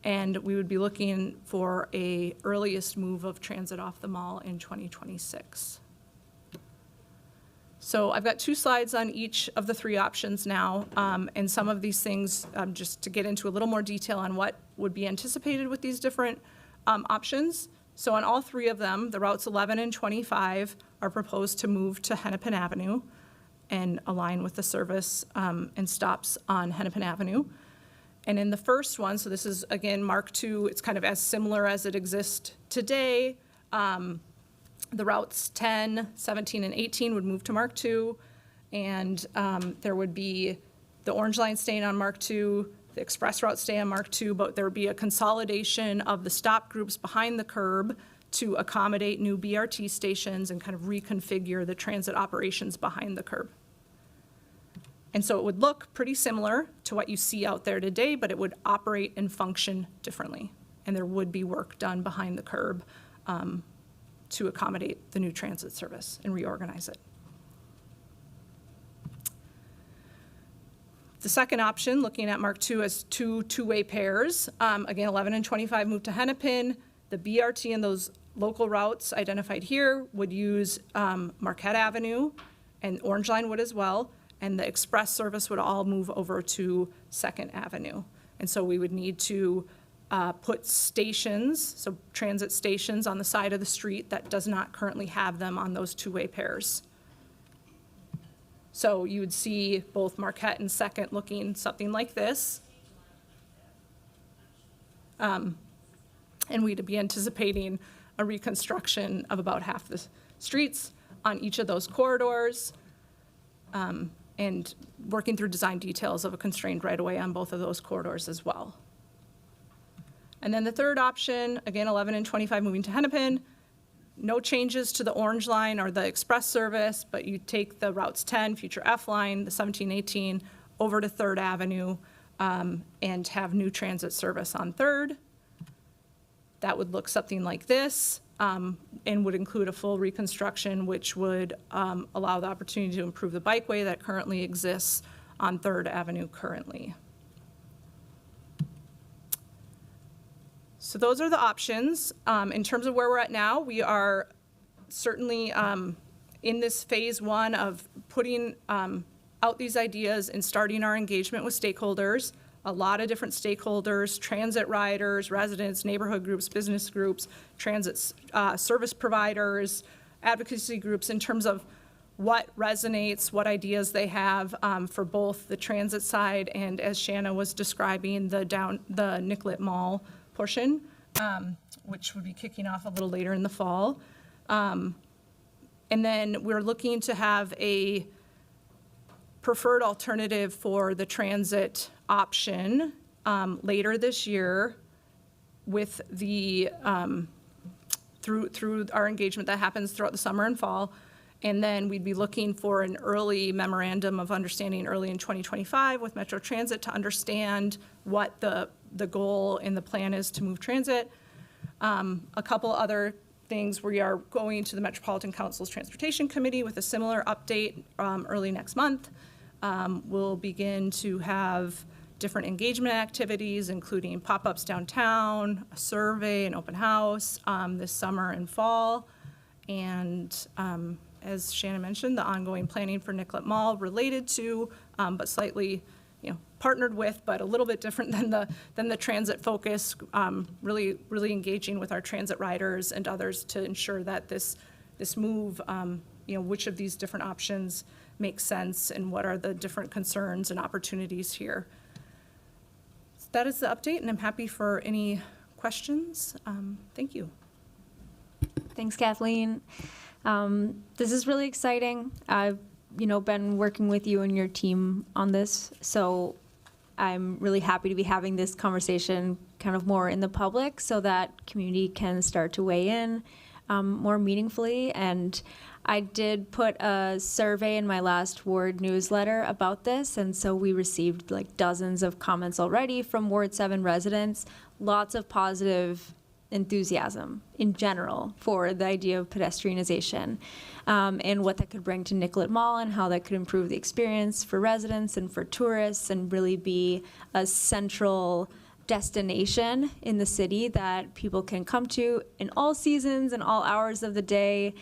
And we would be looking for a earliest move of transit off the mall in 2026. So I've got 2 slides on each of the 3 options now, and some of these things, just to get into a little more detail on what would be anticipated with these different options. So on all 3 of them, the routes 11 and 25 are proposed to move to Hennepin Avenue and align with the service and stops on Hennepin Avenue. And in the first one, so this is, again, Mark II, it's kind of as similar as it exists today. The routes 10, 17, and 18 would move to Mark II, and there would be the Orange Line staying on Mark II, the Express route stay on Mark II, but there would be a consolidation of the stop groups behind the curb to accommodate new BRT stations and kind of reconfigure the transit operations behind the curb. And so it would look pretty similar to what you see out there today, but it would operate and function differently. And there would be work done behind the curb to accommodate the new transit service and reorganize it. The second option, looking at Mark II as two-way pairs, again, 11 and 25 move to Hennepin. The BRT and those local routes identified here would use Marquette Avenue, and Orange Line would as well, and the express service would all move over to 2nd Avenue. And so we would need to put stations, so transit stations on the side of the street that does not currently have them on those two-way pairs. So you would see both Marquette and 2nd looking something like this. And we'd be anticipating a reconstruction of about half the streets on each of those corridors, and working through design details of a constrained right-of-way on both of those corridors as well. And then the third option, again, 11 and 25 moving to Hennepin. No changes to the Orange Line or the express service, but you take the routes 10, future F line, the 17, 18, over to 3rd Avenue and have new transit service on 3rd. That would look something like this, and would include a full reconstruction, which would allow the opportunity to improve the bikeway that currently exists on 3rd Avenue currently. So those are the options. In terms of where we're at now, we are certainly in this phase 1 of putting out these ideas and starting our engagement with stakeholders. A lot of different stakeholders, transit riders, residents, neighborhood groups, business groups, transit service providers, advocacy groups, in terms of what resonates, what ideas they have for both the transit side and, as Shanna was describing, the Nicollet Mall portion, which would be kicking off a little later in the fall. And then we're looking to have a preferred alternative for the transit option later this year with the through our engagement that happens throughout the summer and fall. And then we'd be looking for an early memorandum of understanding early in 2025 with Metro Transit to understand what the goal and the plan is to move transit. A couple other things, we are going to the Metropolitan Council's Transportation Committee with a similar update early next month. We'll begin to have different engagement activities, including pop-ups downtown, a survey, an open house this summer and fall. And as Shannon mentioned, the ongoing planning for Nicollet Mall related to, but slightly, partnered with, but a little bit different than the transit focus. Really engaging with our transit riders and others to ensure that this move, which of these different options makes sense and what are the different concerns and opportunities here. So that is the update, and I'm happy for any questions. Thank you. Thanks, Kathleen. This is really exciting. I've, been working with you and your team on this, so I'm really happy to be having this conversation kind of more in the public so that community can start to weigh in more meaningfully. And I did put a survey in my last ward newsletter about this, and so we received like dozens of comments already from Ward 7 residents, lots of positive enthusiasm in general for the idea of pedestrianization and what that could bring to Nicollet Mall and how that could improve the experience for residents and for tourists and really be a central destination in the city that people can come to in all seasons and all hours of the day.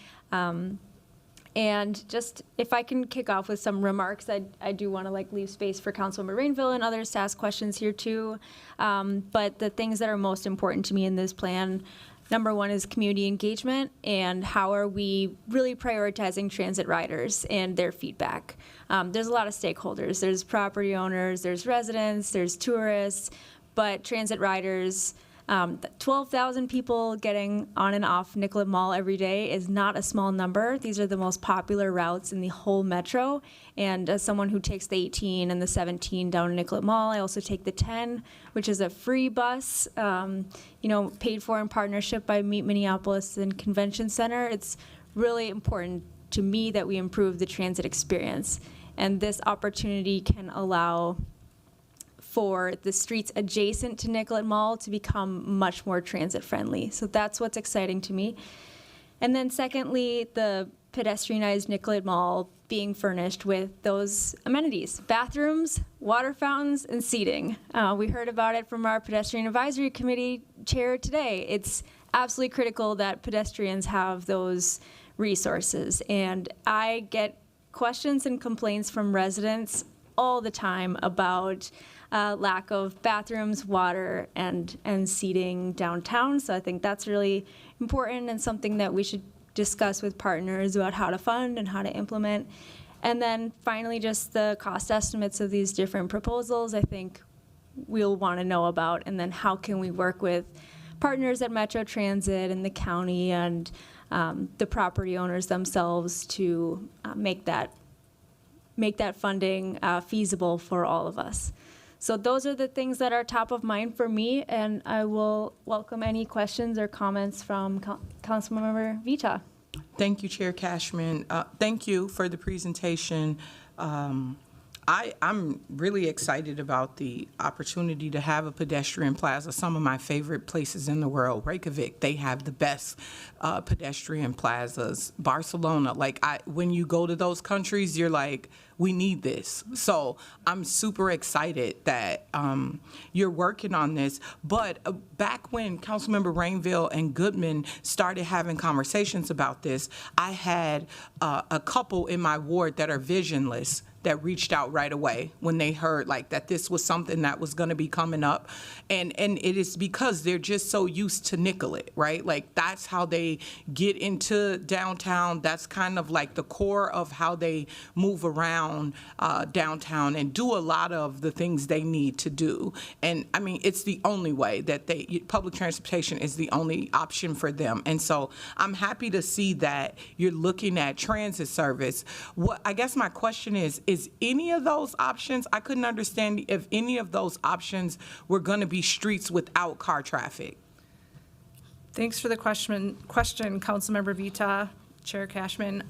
And just if I can kick off with some remarks, I do want to leave space for Councilmember Rainville and others to ask questions here too. But the things that are most important to me in this plan, number one is community engagement and how are we really prioritizing transit riders and their feedback. There's a lot of stakeholders. There's property owners, there's residents, there's tourists, but transit riders, 12,000 people getting on and off Nicollet Mall every day is not a small number. These are the most popular routes in the whole metro. And as someone who takes the 18 and the 17 down Nicollet Mall, I also take the 10, which is a free bus, paid for in partnership by Meet Minneapolis and Convention Center. It's really important to me that we improve the transit experience. And this opportunity can allow for the streets adjacent to Nicollet Mall to become much more transit friendly. So that's what's exciting to me. And then secondly, the pedestrianized Nicollet Mall being furnished with those amenities, bathrooms, water fountains, and seating. We heard about it from our pedestrian advisory committee chair today. It's absolutely critical that pedestrians have those resources. And I get questions and complaints from residents all the time about lack of bathrooms, water, and seating downtown. So I think that's really important and something that we should discuss with partners about how to fund and how to implement. And then finally, just the cost estimates of these different proposals, I think we'll want to know about. And then how can we work with partners at Metro Transit and the county and the property owners themselves to make that funding feasible for all of us. So those are the things that are top of mind for me, and I will welcome any questions or comments from Councilmember Vita. Thank you, Chair Cashman. Thank you for the presentation. I'm really excited about the opportunity to have a pedestrian plaza. Some of my favorite places in the world, Reykjavik, they have the best pedestrian plazas. Barcelona, when you go to those countries, you're like, we need this. So I'm super excited that you're working on this. But back when Councilmember Rainville and Goodman started having conversations about this, I had a couple in my ward that are visionless that reached out right away when they heard that this was something that was going to be coming up. And it is because they're just so used to Nicollet, right? That's how they get into downtown. That's kind of the core of how they move around downtown and do a lot of the things they need to do. And I mean, it's the only way that public transportation is the only option for them. And so I'm happy to see that you're looking at transit service. I guess my question is any of those options, I couldn't understand if any of those options were going to be streets without car traffic. Thanks for the question, Councilmember Vita, Chair Cashman.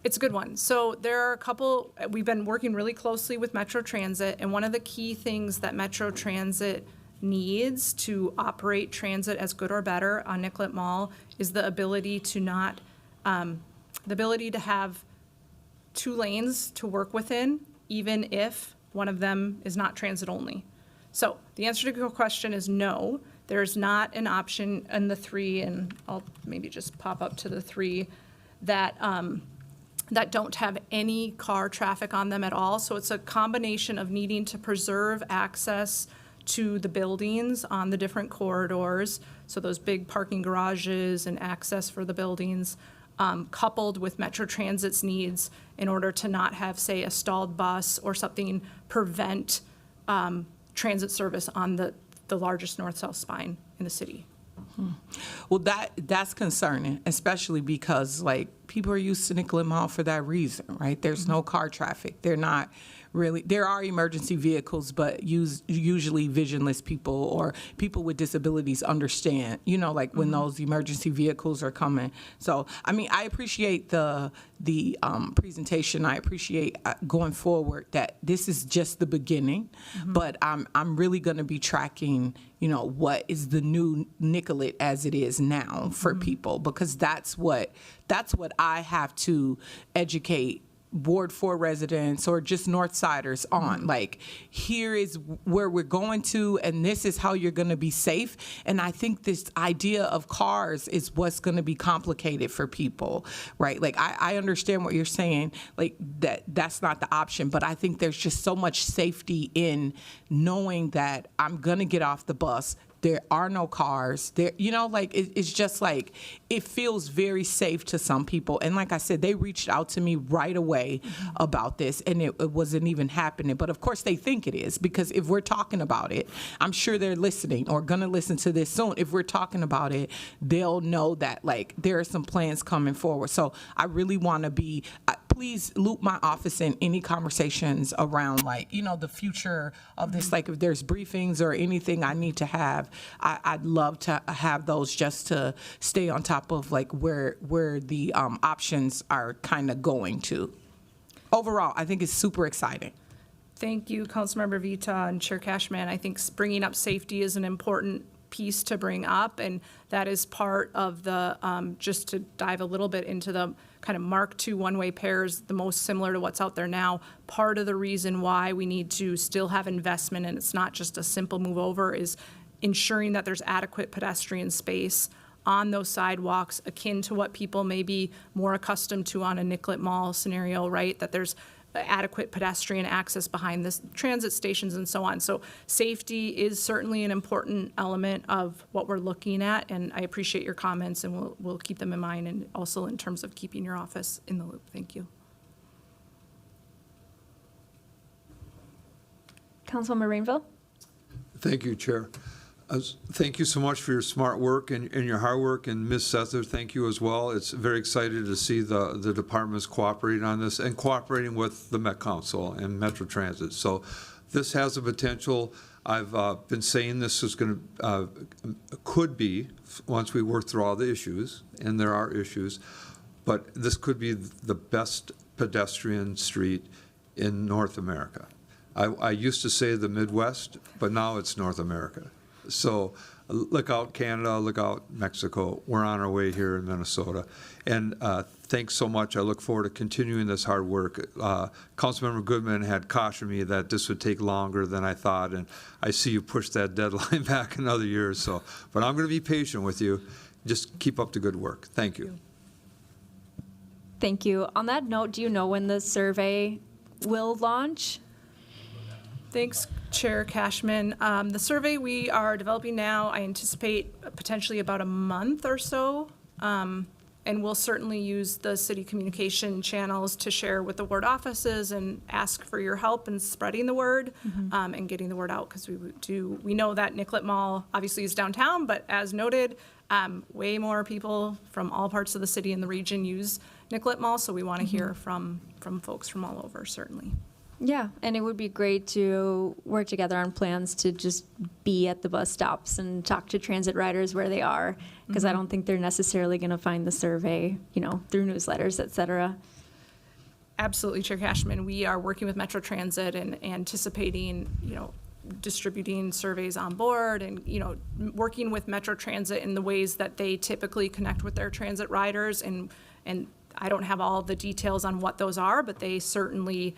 It's a good one. So there are a couple, we've been working really closely with Metro Transit, and one of the key things that Metro Transit needs to operate transit as good or better on Nicollet Mall is the ability to have 2 lanes to work within, even if one of them is not transit only. So the answer to your question is no. There's not an option in the 3, and I'll maybe just pop up to the 3 that don't have any car traffic on them at all. So it's a combination of needing to preserve access to the buildings on the different corridors, so those big parking garages and access for the buildings, coupled with Metro Transit's needs in order to not have, say, a stalled bus or something prevent transit service on the largest north-south spine in the city. Well, that's concerning, especially because people are used to Nicollet Mall for that reason, right? There's no car traffic. They're not really, there are emergency vehicles, but usually visionless people or people with disabilities understand, when those emergency vehicles are coming. So, I mean, I appreciate the presentation. I appreciate going forward that this is just the beginning, but I'm really going to be tracking, what is the new Nicollet as it is now for people, because that's what I have to educate Ward 4 residents or just Northsiders on. Here is where we're going to, and this is how you're going to be safe. And I think this idea of cars is what's going to be complicated for people, right? I understand what you're saying, that's not the option, but I think there's just so much safety in knowing that I'm going to get off the bus. There are no cars there, it's just it feels very safe to some people. And like I said, they reached out to me right away about this, and it wasn't even happening. But of course they think it is, because if we're talking about it, I'm sure they're listening or gonna listen to this soon. If we're talking about it, they'll know that there are some plans coming forward. So I really wanna be, please loop my office in any conversations around the future of this. If there's briefings or anything I need to have, I'd love to have those just to stay on top of where the options are kind of going to. Overall, I think it's super exciting. Thank you, Councilmember Vita and Chair Cashman. I think bringing up safety is an important piece to bring up, and that is part of the, just to dive a little bit into the kind of Mark II one-way pairs, the most similar to what's out there now. Part of the reason why we need to still have investment, and it's not just a simple move over, is ensuring that there's adequate pedestrian space on those sidewalks, akin to what people may be more accustomed to on a Nicollet Mall scenario, right? That there's adequate pedestrian access behind the transit stations and so on. So safety is certainly an important element of what we're looking at, and I appreciate your comments, and we'll keep them in mind, and also in terms of keeping your office in the loop. Thank you. Councilwoman Rainville? Thank you, Chair. Thank you so much for your smart work and your hard work, and Ms. Sether, thank you as well. It's very excited to see the departments cooperating on this and cooperating with the Met Council and Metro Transit. So this has a potential. I've been saying this is going to, could be, once we work through all the issues, and there are issues, but this could be the best pedestrian street in North America. I used to say the Midwest, but now it's North America. So look out Canada, look out Mexico. We're on our way here in Minnesota. And thanks so much. I look forward to continuing this hard work. Councilmember Goodman had cautioned me that this would take longer than I thought, and I see you push that deadline back another year or so. But I'm going to be patient with you. Just keep up the good work. Thank you. Thank you. On that note, do you know when the survey will launch? Thanks, Chair Cashman. The survey we are developing now, I anticipate potentially about a month or so. And we'll certainly use the city communication channels to share with the ward offices and ask for your help in spreading the word and getting the word out, because we know that Nicollet Mall obviously is downtown, but as noted, way more people from all parts of the city and the region use Nicollet Mall, so we want to hear from folks from all over, certainly. Yeah, and it would be great to work together on plans to just be at the bus stops and talk to transit riders where they are, because I don't think they're necessarily going to find the survey, through newsletters, et cetera. Absolutely, Chair Cashman. We are working with Metro Transit and anticipating, distributing surveys on board and, working with Metro Transit in the ways that they typically connect with their transit riders. And I don't have all the details on what those are, but they certainly,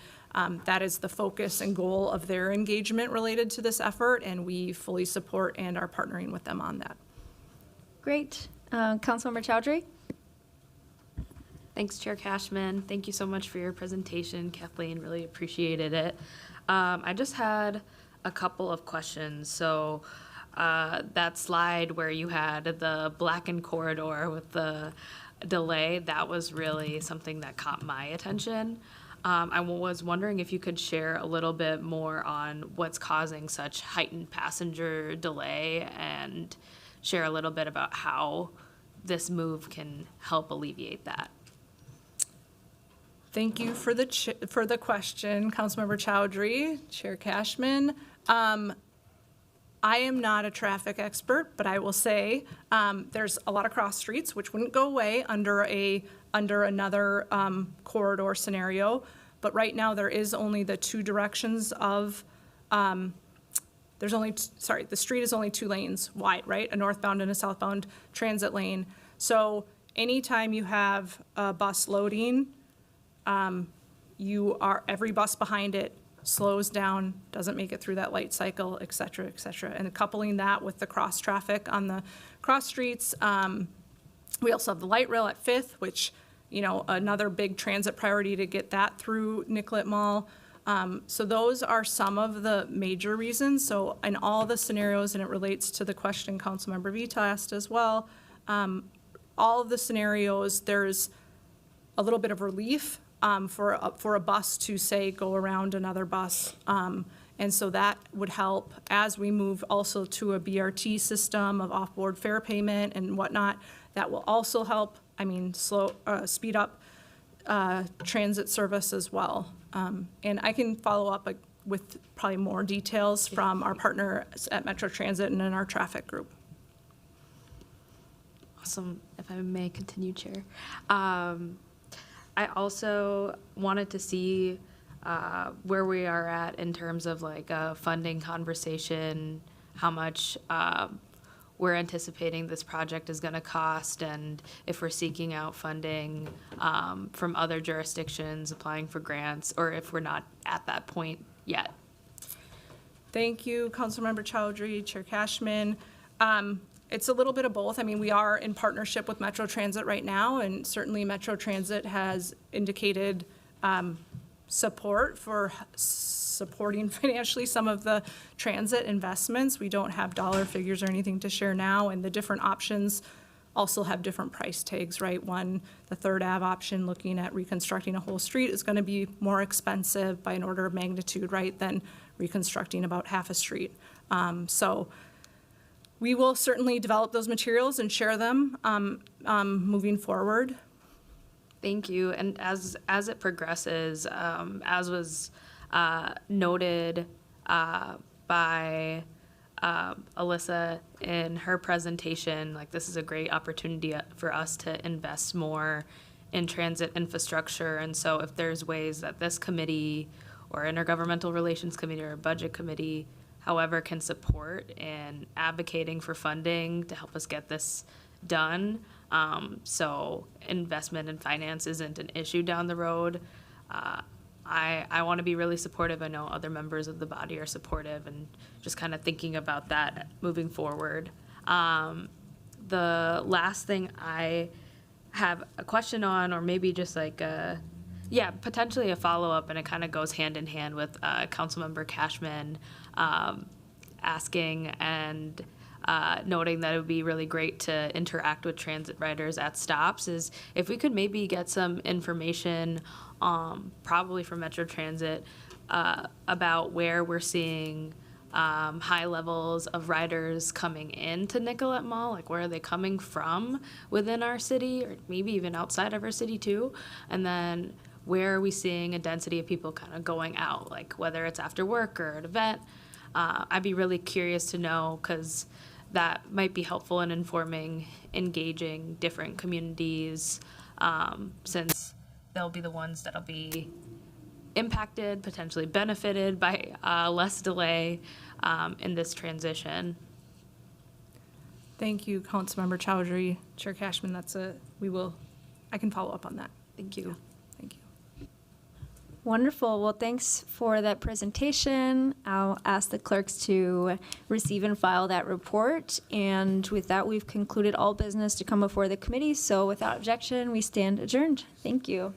that is the focus and goal of their engagement related to this effort, and we fully support and are partnering with them on that. Great. Councilmember Chowdhury? Thanks, Chair Cashman. Thank you so much for your presentation, Kathleen. Really appreciated it. I just had a couple of questions. So that slide where you had the blackened corridor with the delay, that was really something that caught my attention. I was wondering if you could share a little bit more on what's causing such heightened passenger delay and share a little bit about how this move can help alleviate that. Thank you for the question, Councilmember Chowdhury, Chair Cashman. I am not a traffic expert, but I will say there's a lot of cross streets which wouldn't go away under another corridor scenario. But right now there is only the two directions of the street is only 2 lanes wide, right? A northbound and a southbound transit lane. So anytime you have a bus loading, every bus behind it slows down, doesn't make it through that light cycle, et cetera, et cetera. And coupling that with the cross traffic on the cross streets, we also have the light rail at 5th, which, another big transit priority to get that through Nicollet Mall. So those are some of the major reasons. So in all the scenarios, and it relates to the question Councilmember Vita asked as well, all of the scenarios, there's a little bit of relief for a bus to, say, go around another bus. And so that would help as we move also to a BRT system of off-board fare payment and whatnot. That will also help, speed up transit service as well. And I can follow up with probably more details from our partners at Metro Transit and in our traffic group. Awesome. If I may continue, Chair. I also wanted to see where we are at in terms of like a funding conversation, how much we're anticipating this project is going to cost, and if we're seeking out funding from other jurisdictions, applying for grants, or if we're not at that point yet. Thank you, Councilmember Chowdhury, Chair Cashman. It's a little bit of both. We are in partnership with Metro Transit right now, and certainly Metro Transit has indicated support for supporting financially some of the transit investments. We don't have dollar figures or anything to share now, and the different options also have different price tags, right? One, the 3rd Ave option, looking at reconstructing a whole street, is going to be more expensive by an order of magnitude, right, than reconstructing about half a street. So we will certainly develop those materials and share them moving forward. Thank you. And as it progresses, as was noted by Alyssa in her presentation, like this is a great opportunity for us to invest more in transit infrastructure. And so if there's ways that this committee or intergovernmental relations committee or budget committee, however, can support in advocating for funding to help us get this done. So investment in finance isn't an issue down the road. I want to be really supportive. I know other members of the body are supportive, and just kind of thinking about that moving forward. The last thing I have a question on, or maybe just like potentially a follow-up, and it kind of goes hand in hand with Councilmember Cashman asking and noting that it would be really great to interact with transit riders at stops, is if we could maybe get some information, probably from Metro Transit, about where we're seeing high levels of riders coming into Nicollet Mall, like where are they coming from within our city, or maybe even outside of our city too, and then where are we seeing a density of people kind of going out, like whether it's after work or an event. I'd be really curious to know, because that might be helpful in informing, engaging different communities, since they'll be the ones that'll be impacted, potentially benefited by less delay in this transition. Thank you, Councilmember Chowdhury. Chair Cashman, I can follow up on that. Thank you. Thank you. Wonderful. Well, thanks for that presentation. I'll ask the clerks to receive and file that report. And with that, we've concluded all business to come before the committee. So without objection, we stand adjourned. Thank you.